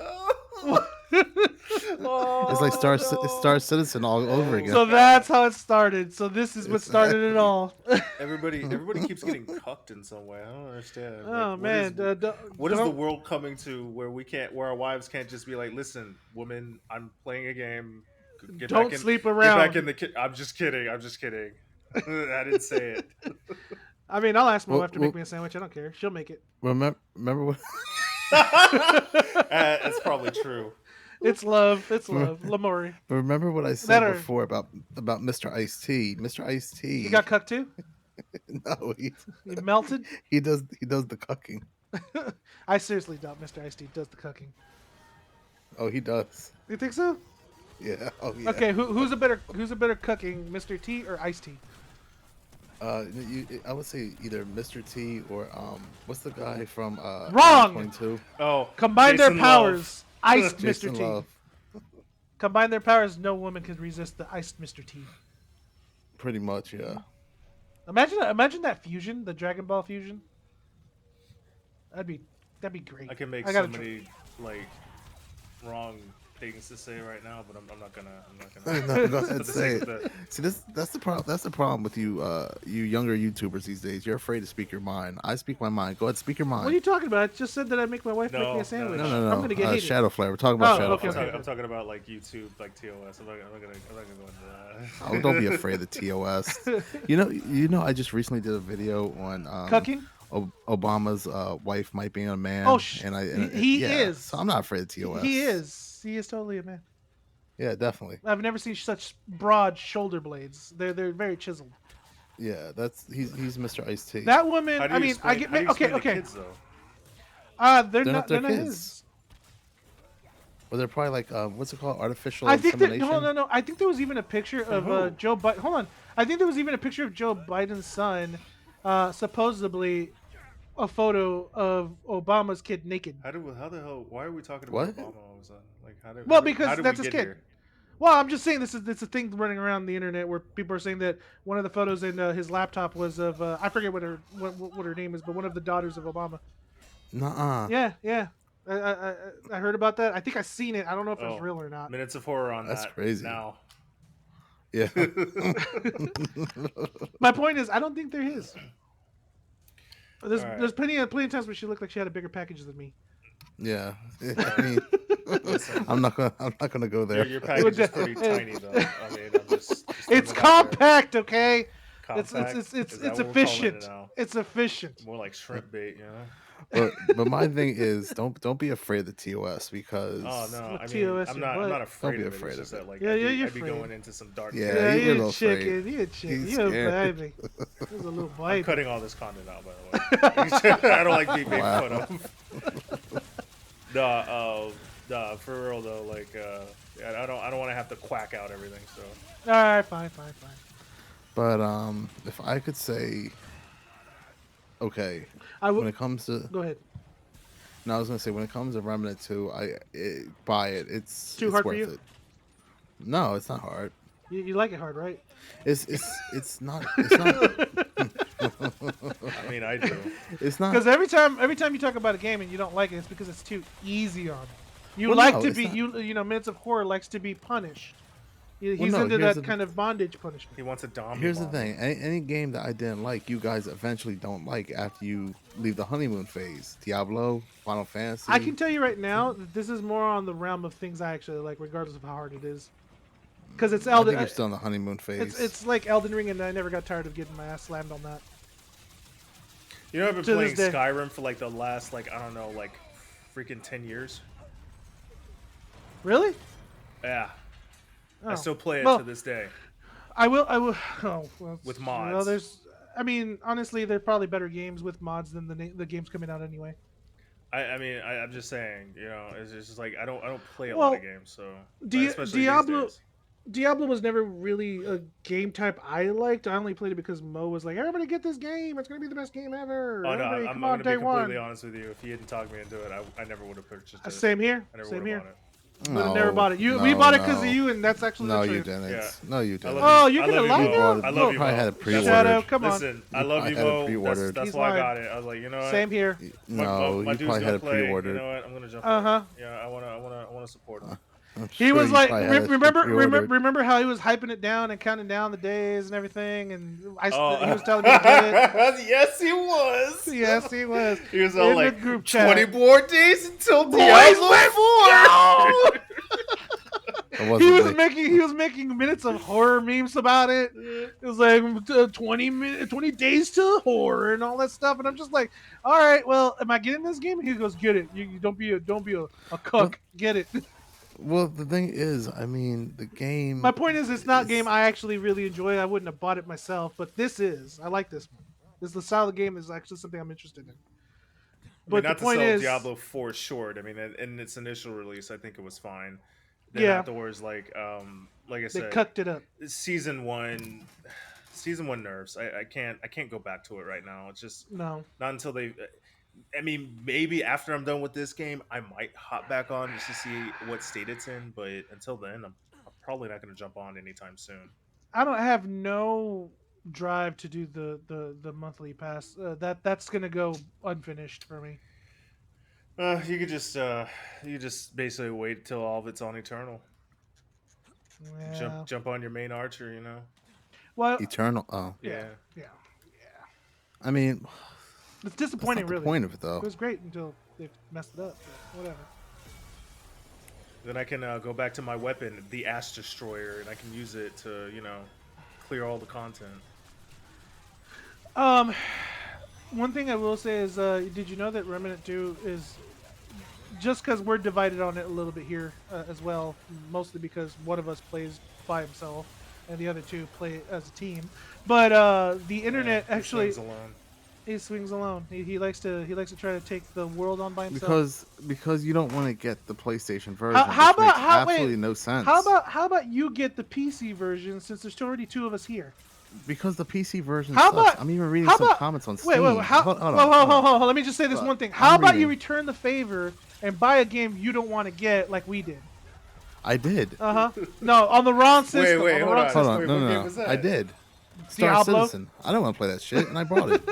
It's like it's Star Oh Citizen all no! over Oh again. So that's god! how it started. So this is what started it Exactly. all. Everybody keeps getting cucked in some way. I don't understand. Like, Oh man, what is the don't world coming to where where our wives can't just be like, listen, woman, I'm playing a game. don't sleep Get back around. in the kit. I'm just kidding. I'm just kidding. I didn't say it. I mean, I'll ask my Well, wife to make me a sandwich. I don't care. She'll make it. remember what That's probably true. It's love. It's love. Lamori. remember what I That said or before about Mr. Ice T. Mr. Ice you T. got cucked too. No, You melted. he does the cooking. I seriously doubt Mr. Ice T does the cooking. Oh, he does. You think so? Yeah. Oh, yeah. Okay, who's a better cooking, Mr. T or Ice T? I would say either Mr. T or what's the guy from Wrong. 22? Oh, Combine their Jason Love. powers. Iced Mr. Jason T. Love. Combine their powers. No woman can resist the iced Mr. T. Pretty much, yeah. Imagine that fusion, the Dragon Ball fusion. That'd be that'd be great. I can make I so gotta try. many like wrong things to say right now, but I'm not gonna. I'm not No, gonna. go Just for ahead, the say sake it. of the. See, that's the problem. That's the problem with you, you younger YouTubers these days. You're afraid to speak your mind. I speak my mind. Go ahead, speak your What are mind. you talking about? I just said that I'd make my wife make me No, a no, sandwich. no, No, no, I'm no. gonna get hated. Shadow Flare. We're talking about Oh, Shadow okay, Flare. okay. I'm talking about like YouTube, like TOS. I'm not gonna go into Oh, don't be that. afraid of TOS. I just recently did a video on Cooking? Obama's wife might be a Oh, man, he yeah. So is. I'm not afraid of TOS. He is. He is totally a man. Yeah, definitely. I've never seen such broad shoulder blades. They're very chiseled. Yeah, he's Mr. Ice T. That woman. How do I you mean, I explain? get. How do you Okay, explain the okay. kids though? They're They're not not. their They're not kids. his. Well, they're probably like what's it called? Artificial I think that insemination. no. I think there was even a picture From of who? Joe Biden. Hold on. I think there was even a picture of Joe Biden's son, supposedly a photo of Obama's kid naked. How the hell? Why are we talking about What? Obama all of a sudden? Like Well, how because did we that's his get kid. here? Well, I'm just saying it's a thing running around the internet where people are saying that one of the photos in his laptop was of I forget what her name is, but one of the daughters of Obama. Nuh-uh. Yeah, yeah. I heard about that. I think I seen it. I don't know if it was Oh, real or not. minutes of horror on That's that crazy. now. Yeah. My point is, I don't think they're his. All right. There's plenty of times where she looked like she had a bigger package than me. Yeah. I mean, Listen, I'm not gonna go there. your It would package is pretty de- tiny, though. I mean, I'm just throwing it's it out there. compact, okay? It's it's Compact it's it's is that it's what we're calling it efficient. now? It's efficient. More like shrimp bait, you know? But my thing is, don't be afraid of the TOS Oh because no, What I mean, TOS your I'm butt? not don't afraid be of it. It's afraid just of it. that like Yeah, yeah, you're I'd be afraid. going into some dark Yeah, Yeah, he a you little territory. afraid. chicken. You chicken. He's You a scared. baby. There's a little I'm baby. cutting all this content out, by the way. I don't like being made fun Wow. of. Nah, nah, for real though. Like, yeah, I don't want to have to quack out everything. So, All right, fine, fine, fine. But if I could say, okay, I when will it comes to, go ahead. no, I was gonna say when it comes to Remnant 2, buy it. It's It's too it's hard for worth you. it. No, it's not hard. You like it hard, right? It's not it's not I mean, I do. it's not. Because every time you talk about a game and you don't like it, it's because it's too easy on you. You Well, like no, to it's be not. you know Minutes of Horror likes to be punished. Well, He's no. into that kind of bondage punishment. He wants a Dommy Here's the mommy. thing. Any game that I didn't like, you guys eventually don't like after you leave the honeymoon phase. Diablo, Final I Fantasy. can tell you right now that this is more on the realm of things I actually like, regardless of how hard it is. Because it's I Elden. think you're still in the honeymoon phase. It's like Elden Ring, and I never got tired of getting my ass slammed on that. You know, I've been To playing this day. Skyrim for like the last like I don't know like freaking 10 years. Really? Yeah, I Oh. still play it Well, to this day. I will. Oh, well, With well, mods. there's. I mean, honestly, there are probably better games with mods than the games coming out anyway. I mean, I'm just saying, you know, it's just like I don't play a lot of Well, games, so especially these Diablo days. Diablo was never really a game type I liked. I only played it because Mo was like, "Everybody get this game! It's gonna be the best game ever! Oh no, Everybody, come I'm on, gonna be day completely one!" honest with you. If he hadn't talked me into it, I never would have purchased it. Same here. I never Same would have here. bought it. Would have never No, bought it. We no, bought it because of no. you, and that's actually No, the you truth. didn't. Yeah. No, you I didn't. love Oh, you. you're I gonna love you, lie You Mo. now? bought it. I You love you, probably had Mo. it pre-ordered. Shadow, come on. Listen, I You love probably you, had it Mo. pre-ordered. That's He's why I lying. got it. I was like, you know what? Same here. No, My you dude's probably gonna had it play. You pre-ordered. know what? I'm gonna jump in. Uh-huh. Yeah, I wanna support him. I'm He sure was you like, probably had it pre-ordered. remember how he was hyping it down and counting down the days and everything, and Oh, he was telling me to get it. yes, he was. Yes, he was. He was all In the like, group 20 chat. more days until Boys, Diablo let's 4. It wasn't me. He was making minutes of horror memes about it. It was like 20 days to horror and all that stuff, and I'm just like, all right, well, am I getting this game? He goes, get it. You don't be a Well, cuck. Get it. well, the thing is, I mean, the My game point is, it's not a game is I actually really enjoy. I wouldn't have bought it myself, but this is. I like this one. This the style of game is actually something I'm interested in. I mean, But the not to point sell is, Diablo 4 short. I mean, in its initial release, I think it was fine. Then yeah, afterwards, like I they said, cucked it up. season one, season one nerfs. I can't go back to it right now. It's just No, not until they. I mean, maybe after I'm done with this game, I might hop back on just to see what state it's in. But until then, I'm probably not going to jump on anytime soon. I don't have no drive to do the monthly pass. That's gonna go unfinished for me. You just basically wait till all of it's on Eternal. Yeah. Jump on your main archer. You know. Well, eternal. Oh, yeah, Yeah. yeah. I mean, It's that's disappointing, not the really. point of it, It though. was great until they messed it up. But whatever. Then I can go back to my weapon, the Ash Destroyer, and I can use it to, clear all the content. Um, one thing I will say is, did you know that Remnant 2 is just because we're divided on it a little bit here as well, mostly because one of us plays by himself and the other two play as a team. But the internet Yeah, he actually swings alone. he swings alone. He likes to try to take the world on by himself. Because you don't want to get the PlayStation version, How which makes about how absolutely wait? no sense. How about you get the PC version since there's already two of us here? Because the PC version How sucks. about I'm even reading how some about comments on wait Steam. wait how Hold on, whoa, whoa, hold whoa, on. whoa, whoa, let me just say this Look, one thing. I'm How about you reading. return the favor and buy a game you don't want to get like we did? I did. No, on the wrong system. Wait, on the hold wrong on. Hold system. on, Wait, no, what no, game no. was that? I did. Star Diablo? Citizen. I don't want to play that shit, and I bought it.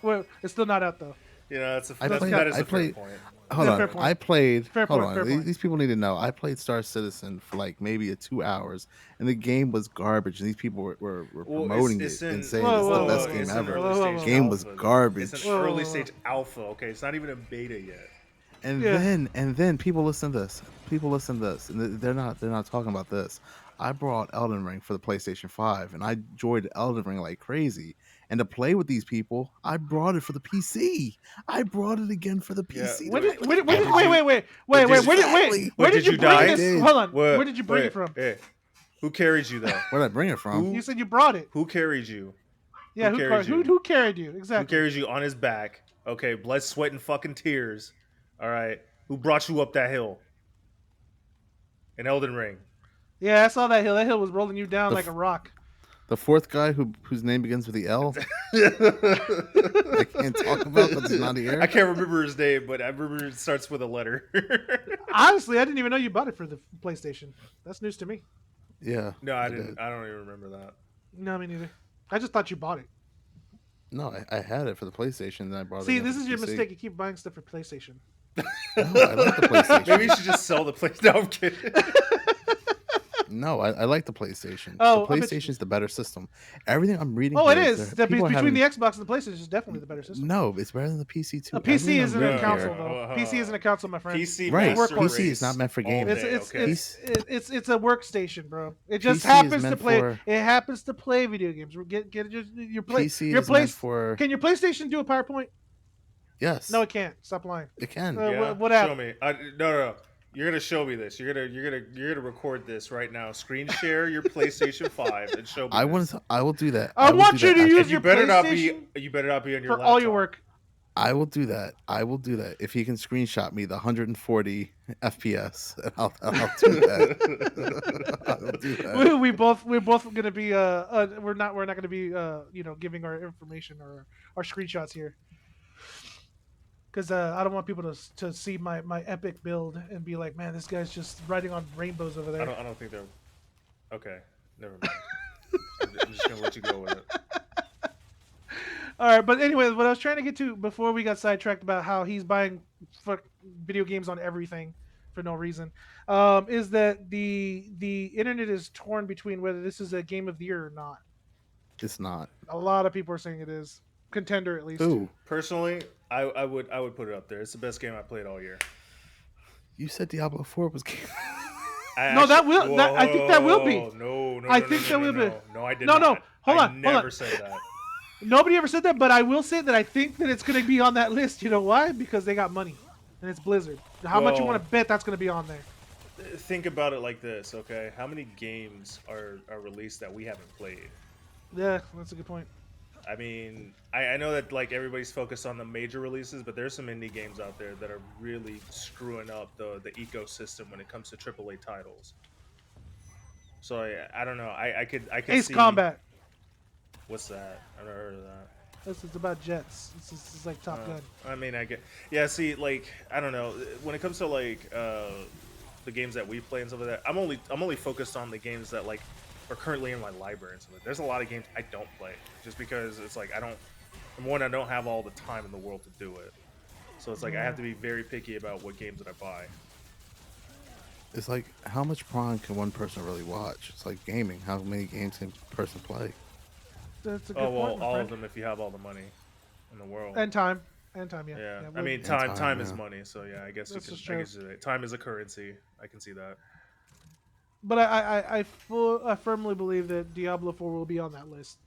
Well, it's still not out though. That's a I played. that is I a fair played. point. Hold Yeah, on. fair point. I played. Fair Hold point, on. fair point. These people need to know. I played Star Citizen for like maybe 2 hours, and the game was garbage. And these people were Well, promoting it's it in, and saying Whoa, it's whoa, the best whoa, game it's an ever. early Whoa, whoa, stage whoa. Game was alpha. garbage. It's an Whoa, whoa, early whoa. stage alpha. Okay, it's not even a beta yet. Yeah. And then people listen to this. People listen to this, and they're not talking about this. I brought Elden Ring for the PlayStation 5, and I enjoyed Elden Ring like crazy. And to play with these people, I brought it for the PC. I brought it again for the Yeah. PC to When play did with the Did wait you? gang. But did you? Exactly. where But did did you you bring I die? this? did. Hold on. Where What? did you bring it Wait. from? Hey. Who carried you though? Where'd I bring it from? You Who? said you brought it. Who carried you? Who Yeah, carried you? who carried you? Who Exactly. carries you on his back? Okay, blood, sweat, and fucking tears. All right. Who brought you up that hill? In Elden Ring. Yeah, I saw that hill. That hill was rolling you down The like a rock. the fourth guy whose name begins with the L. I can't talk about because he's not I here. can't remember his name, but I remember it starts with a letter. Honestly, I didn't even know you bought it for the PlayStation. That's news to me. Yeah, No, I I didn't. did. I don't even remember that. No, me neither. I just thought you bought it. No, I had it for the PlayStation, then I brought it See, again for this the is your PC. mistake. You keep buying stuff for PlayStation. No, I like the Maybe you PlayStation. should just sell the place. No, I'm kidding. No, I like the PlayStation. The Oh, I bet you do. PlayStation's the better system. Everything I'm reading Oh, it here is is. there people are Between having the Xbox and the PlayStation is definitely the better system. no, it's better than the PC A too. PC Everything I'm isn't a reading console here, though. PC isn't a console, my friend. PC It's a right? master workhorse. PC is not race meant for all gaming. day. Okay. It's a workstation, bro. It just PC is happens to meant play. for It happens to play video games. Get your play. PC Your is meant place. for Can your PlayStation do a PowerPoint? No, yes, it can't. Stop lying. it can. Yeah. What Show app? me. No. You're gonna show me this. You're gonna record this right now. Screen share your PlayStation 5 and show me this. I will do that. I I will do want you that to after use And your PlayStation you better not be on your for all your laptop. work. I will do that. I will do that if he can screenshot me the 140 FPS. And I'll do that. I'll do that. We're both gonna be we're not gonna be giving our information or our screenshots here because I don't want people to see my epic build and be like, man, this guy's just riding on rainbows over there. I don't think they're okay. Never mind. I'm just gonna let you go with it. All right, but anyway, what I was trying to get to before we got sidetracked about how he's buying video games on everything for no reason, is that the internet is torn between whether this is a game of the year or not. It's not. A lot of people are saying it is contender at least. Who? Personally, I would put it up there. It's the best game I played all year. You said Diablo 4 was game. No, that will. That, I think that will be. No, I think that will be. No, I did No, not. no. Hold I on. never said that. Nobody ever said that, but I will say that I think that it's going to be on that list. You know why? Because they got money, and it's Blizzard. How much you Well- want to bet that's going to be on there? Think about it like this, okay? How many games are released that we haven't played? Yeah, that's a good point. I mean, I know that like everybody's focused on the major releases, but there's some indie games out there that are really screwing up the ecosystem when it comes to AAA titles. So I don't know. I could Ace see Combat. What's that? I've never heard of that. It's about jets. It's like Top Gun. I mean, I get. Yeah, see, like I don't know. When it comes to like the games that we play and stuff like that, I'm only focused on the games that like are currently in my library and stuff. Like that. There's a lot of games I don't play just because it's like I don't. Number one, I don't have all the time in the world to do it. So it's like I have to be very picky about what games that I buy. It's like how much porn can one person really watch? It's like gaming. How many games can a person play? That's a good Oh well, point, my all friend. of them if you have all the money in the world. And time. Yeah. Yeah, I well, mean, time, time is yeah. money, so yeah, I guess you That's can. just I true. guess time is a currency. I can see that. but I firmly believe that Diablo 4 will be on that list.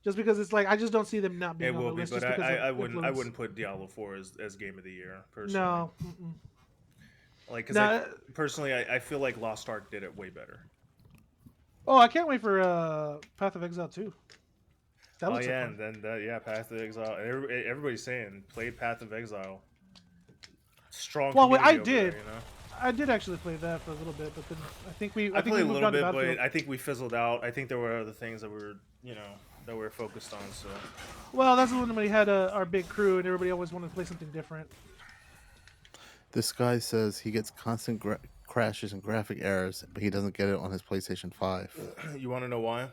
Just because it's like I just don't see them not being It on will the be, list. but Just because I of wouldn't influence. put Diablo 4 as game of the year personally. No. Mm-mm. Like, because No. personally, I feel like Lost Ark did it way better. Oh, I can't wait for Path of Exile 2. That Oh looks yeah, like fun. and then Path of Exile. Everybody's saying play Path of Exile. Strong. Well, community I over did. there, you know? I did actually play that for a little bit, but then I think we I played a moved little on to bit, Battlefield. but I think we fizzled out. I think there were other things that we were, that we were focused on. So Well, that's when we had our big crew, and everybody always wanted to play something different. This guy says he gets constant crashes and graphic errors, but he doesn't get it on his PlayStation 5. you want to know why?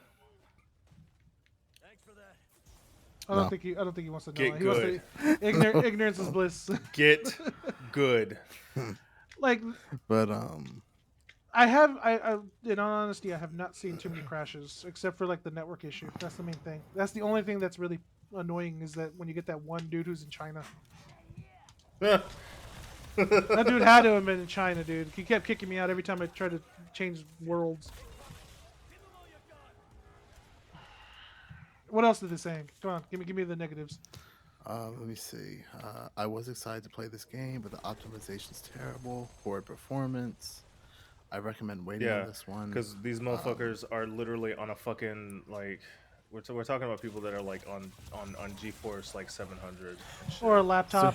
I don't No. think he wants to know. Get He wants good. to ignorance is bliss. Get good. Like But I in all honesty, I have not seen too many crashes except for like the network issue. That's the main thing. That's the only thing that's really annoying is that when you get that one dude who's in China. That dude had to have been in China, dude. He kept kicking me out every time I tried to change worlds. What else did they say? Come on, give me the negatives. Let me see. I was excited to play this game, but the optimization's terrible. Poor performance. I recommend waiting on Yeah, this one. because these motherfuckers are literally on a fucking like. We're talking about people that are like on GeForce like 700 and Or a shit. So, laptop.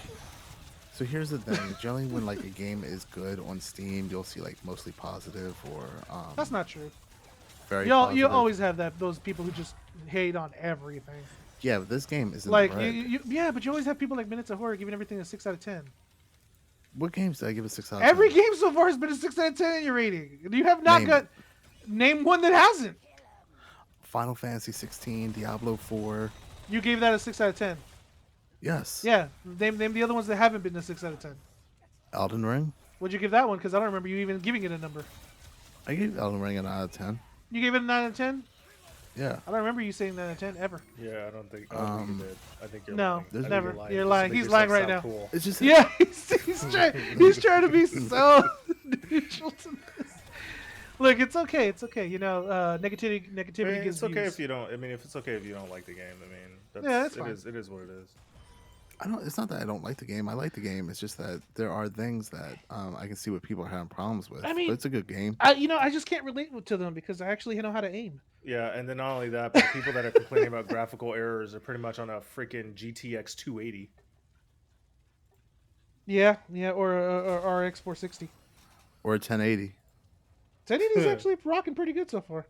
so here's the thing. Generally, when like a game is good on Steam, you'll see like mostly positive or That's not true. very You positive. always have that those people who just hate on everything. Yeah, but this game is in the Like red. yeah, but you always have people like Minutes of Horror giving everything a 6 out of 10. What games did I give a 6 out of Every 10? game so far has been a 6 out of 10 in your rating. You have not Name got it. name one that hasn't. Final Fantasy 16, Diablo 4. You gave that a 6 out of 10. Yes. Yeah, name the other ones that haven't been a 6 out of 10. Elden Ring. What'd you give that one? Because I don't remember you even giving it a number. I gave Elden Ring an out of 10. You gave it a 9 out of 10. Yeah. I don't remember you saying 9 out of 10 ever. Yeah, I don't think you did. I think you're No, lying. I think never. You're You're lying lying. just to make He's lying yourself right sound now. cool. It's just Yeah, he's trying to be so neutral to this. Look, it's okay. It's okay. You know, I mean, negativity gives it's okay views. if you don't. I mean, if it's okay if you don't like the game. I mean, Yeah, that's it fine. is. It is what it is. I don't. It's not that I don't like the game. I like the game. It's just that there are things that I can see what people are having problems with. I But mean, it's a good game. I just can't relate to them because I actually know how to aim. Yeah, and then not only that, but the people that are complaining about graphical errors are pretty much on a freaking GTX 280. Yeah, yeah, or RX 460. Or a 1080. 1080 is actually rocking pretty good so far.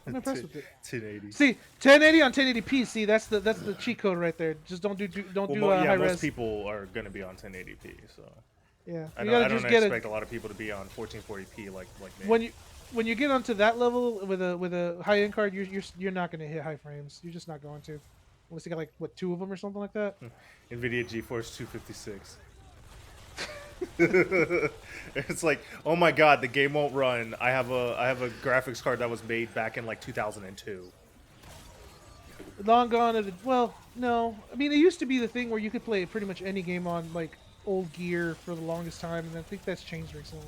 I'm impressed with it. 1080. See, 1080 on 1080p. See, that's the cheat code right there. Just don't Well, do yeah, high most res. people are going to be on 1080p, so Yeah, I you don't. gotta I don't just get expect it a lot of people to be on 1440p like me. when you get onto that level with a high end card. You're not gonna hit high frames. You're just not going to, unless you got like what two of them or something like that. NVIDIA GeForce 256. It's like, oh my god, the game won't run. I have a graphics card that was made back in like 2002. Long gone. Well, no. I mean, it used to be the thing where you could play pretty much any game on like old gear for the longest time, and I think that's changed recently.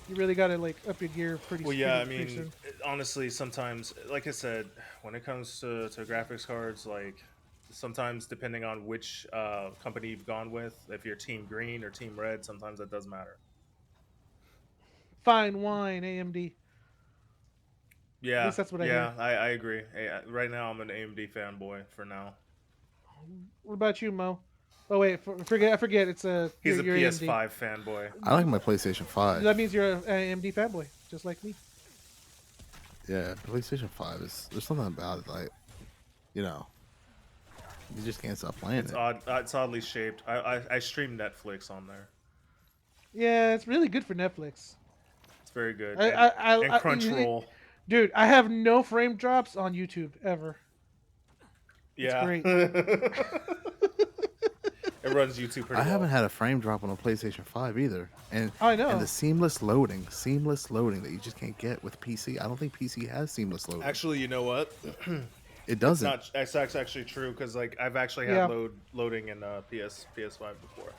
You really gotta like up your gear Well, yeah, I pretty mean, soon. honestly, sometimes, like I said, when it comes to graphics cards, like sometimes depending on which company you've gone with, if you're Team Green or Team Red, sometimes that does matter. Fine wine, AMD. At Yeah, least that's what I hear. yeah, I agree. Hey, right now, I'm an AMD fanboy for now. What about you, Mo? Oh wait, forget. I forget. It's He's a you're AMD. PS5 fanboy. I like my PlayStation 5. That means you're an AMD fanboy, just like me. Yeah, PlayStation 5 is. There's something about it, like, you know, you just can't stop playing It's it. odd. It's oddly shaped. I stream Netflix on there. Yeah, it's really good for Netflix. It's very good, and I Crunchyroll. dude, I have no frame drops on YouTube ever. It's Yeah, great. it runs YouTube pretty I haven't well. had a frame drop on a PlayStation 5 either. I And the know. seamless loading that you just can't get with PC. I don't think PC has seamless loading. Actually, you know what? It It's doesn't. not. It's actually true because like I've actually had Yeah. loading in PS5 before.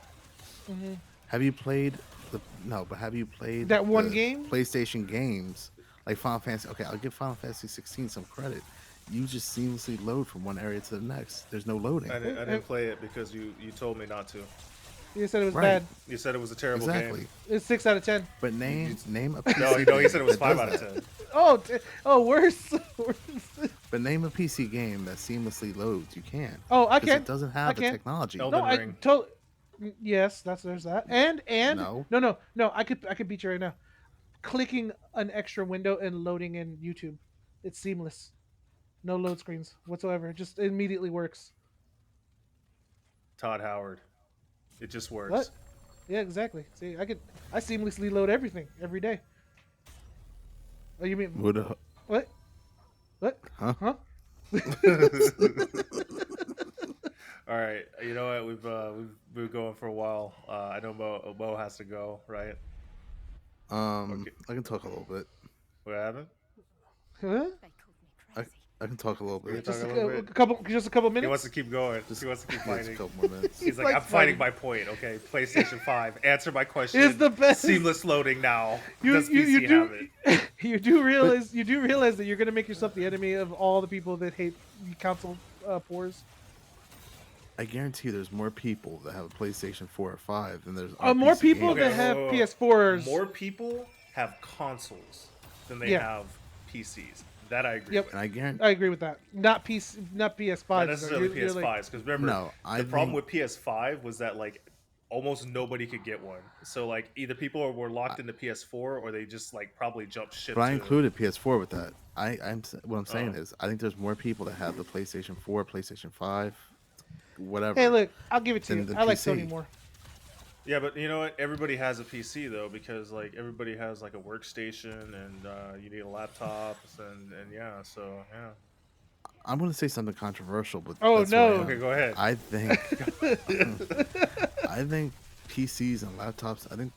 Have you played but have you played That one the game? PlayStation games like Final Fantasy? Okay, I'll give Final Fantasy 16 some credit. You just seamlessly load from one area to the next. There's no loading. I didn't play it because you told me not to. You said it was Right. bad. You said it was a terrible Exactly. game. It's 6 out of 10. But name a No, PC no, you game said it was that 5 out does of that. 10. Oh, worse. Worse. But name a PC game that seamlessly loads. You can't. Oh, I 'Cause can. it doesn't I have the can. technology. Elden No, I Ring. totally. Yes, there's that. And No. no. I could beat you right now. Clicking an extra window and loading in YouTube, it's seamless. No load screens whatsoever. It just immediately works. Todd Howard. It just What? works. Yeah, exactly. See, I seamlessly load everything every day. Oh, you mean Would what? What? huh? Huh? All right, you know what? We've been going for a while. I know Mo has to go, right? Okay, I can talk a little bit. what happened? Huh? I, I can talk a little We can bit. talk Just a little bit. just a couple He wants minutes. to keep going. He Just wants to keep yeah, just a fighting. couple more minutes. He He's like, I'm likes fighting fighting. my point. Okay, PlayStation 5. Answer my Is question. the best. Seamless loading now. You Does you you PC do have it? But you do realize that you're gonna make yourself the enemy of all the people that hate console poors. I guarantee there's more people that have a PlayStation 4 or 5 than there's are More PC people Okay, that gamers. have PS4s. more people have consoles than they Yeah. have PCs. That I agree Yep. with. And I guarantee I agree with that. Not not Not PS5s though. necessarily You're like, PS5s, because remember, no, I the problem think with PS5 was that like almost nobody could get one. So like either people were I, locked into PS4 or they just like probably jumped but ship I to. included PS4 with that. What I'm saying Oh, is I think there's more people that have the PlayStation 4, PlayStation 5, hey, whatever look, I'll give it to you. than I like Sony PC. more. yeah, but you know what? Everybody has a PC though, because like everybody has like a workstation, and you need a laptop, and yeah, so yeah. I'm going to say something controversial, but Oh that's who I no. Okay, am. go ahead. I think I think PCs and laptops. I think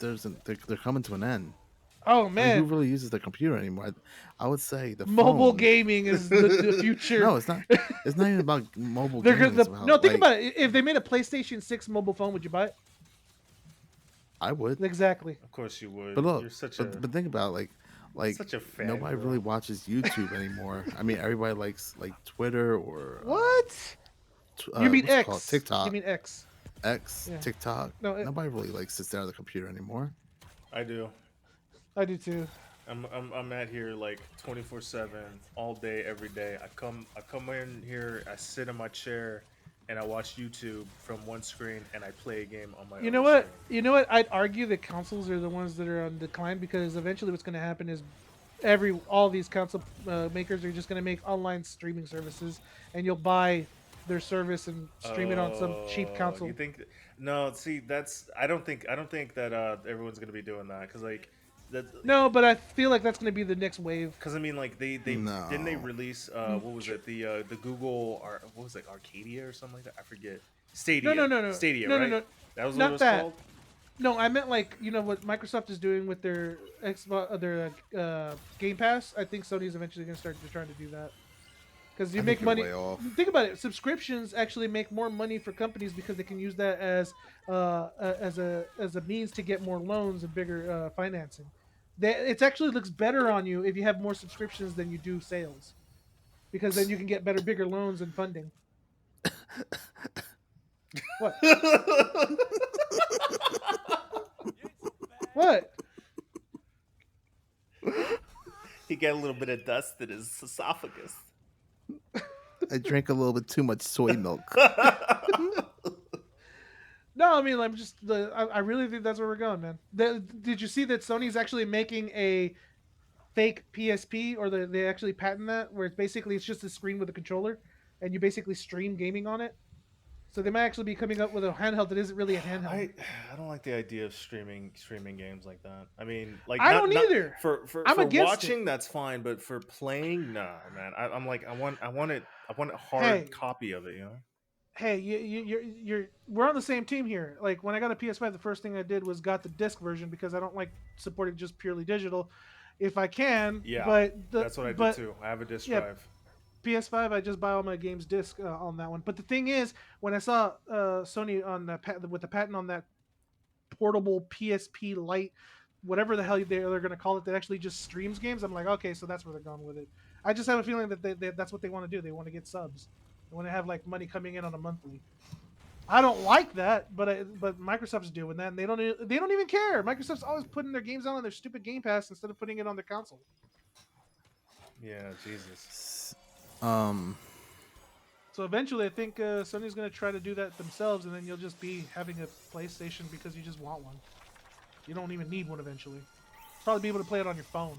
they're coming to an end. Oh I mean, who man, really uses the computer anymore? I would say the mobile phone. gaming is the future. No, it's not. It's not even about mobile They're gaming. It's no. about Think like about it. If they made a PlayStation 6 mobile phone, would you buy it? I would. Exactly. Of course you But would. look, You're such but a but think about it, like such a nobody really fangirl. watches YouTube anymore. I mean, everybody likes like Twitter or What? You mean what's it called, X? You TikTok, mean X? X, Yeah. TikTok. No, Nobody really like sits down at the computer anymore. I do. I do too. I'm at here like 24/7 all day every day. I come in here, I sit in my chair, and I watch YouTube from one screen, and I play a game on my You know other what? screen. You know what? I'd argue that consoles are the ones that are on decline because eventually what's going to happen is all these console makers are just going to make online streaming services, and you'll buy their service and stream it on some cheap Oh, you console. think? No, see, that's I don't think that everyone's gonna be doing that, because like that. No, but I feel like that's going to be the next wave. Because I mean, like they didn't they No, release Mm, what was tr- it, the Google what was it, Arcadia or something like that? I forget. No, no, Stadia, no, no, Stadia, no, no, right? no, That was what it not was that. called. No, I meant like what Microsoft is doing with their Xbox, their Game Pass. I think Sony's eventually going to start trying to do that because you I make think you're money. way off. Think about it. Subscriptions actually make more money for companies because they can use that as a means to get more loans and bigger financing. It actually looks better on you if you have more subscriptions than you do sales because then you can get bigger loans and funding. What? What? He got a little bit of dust in his esophagus. I drank a little bit too much soy milk. No, I mean, I'm just I really think that's where we're going, man. Did you see that Sony's actually making a fake PSP, or they actually patent that, where it's just a screen with a controller, and you basically stream gaming on it. So they might actually be coming up with a handheld that isn't really a handheld. I I don't like the idea of streaming games like that. I mean, like I don't not either. for for I'm for against it. watching, that's fine, but for playing, no, man. I'm like, I want a hard Hey, copy of it, you know. hey, we're on the same team here. Like when I got a PS5, the first thing I did was got the disc version because I don't like supporting just purely digital, if I can. Yeah, But that's what I did too. I have a disc yeah, drive. PS5, I just buy all my games disc on that one. But the thing is, when I saw Sony on with the patent on that portable PSP Lite, whatever the hell they're going to call it, that actually just streams games, I'm like, okay, so that's where they're going with it. I just have a feeling that that's what they want to do. They want to get subs. They want to have like money coming in on a monthly. I don't like that, but Microsoft's doing that, and they don't even care. Microsoft's always putting their games out on their stupid Game Pass instead of putting it on their console. Yeah, Jesus. Um, So eventually, I think Sony's going to try to do that themselves, and then you'll just be having a PlayStation because you just want one. You don't even need one eventually. Probably be able to play it on your phone.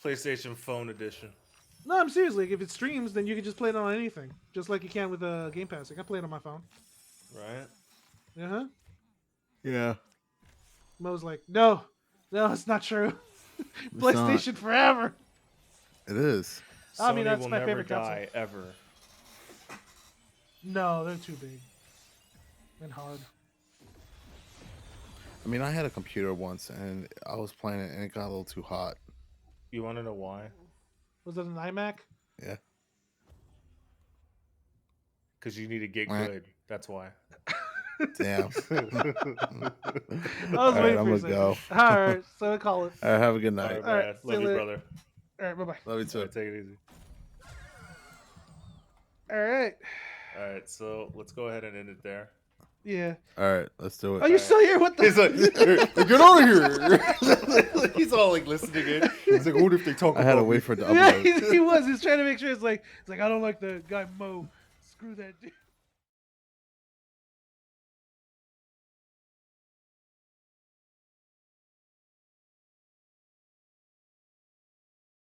PlayStation Phone Edition. No, I'm serious. Like, if it streams, then you can just play it on anything, just like you can with Game Pass. I can play it on my phone. Right? Uh huh. yeah, Mo's like, no, no, it's not true. it's not. PlayStation forever. It is. I mean, Sony that's will my never favorite console. die ever. No, they're too big and hard. I mean, I had a computer once, and I was playing it, and it got a little too hot. You want to know why? Was it an iMac? Yeah. Because you need to get Right. good. That's why. Damn. I All was right, waiting I'm for you gonna to say that. go. All right, so we call it. All right, have a good All night. right, All right, man. see you Love you, later. brother. All right, bye bye. Love you All too. right, take it easy. All right, All right, so let's go ahead and end it there. yeah. All right, let's do Oh, it. you're All right. still here? What He's like, the? "Hey, get out of here!" He's all like listening in. He's like, "I wonder if they talk I had to about me." wait for it to Yeah, upload. he was. He's trying to make sure it's like I don't like the guy Mo. Screw that dude.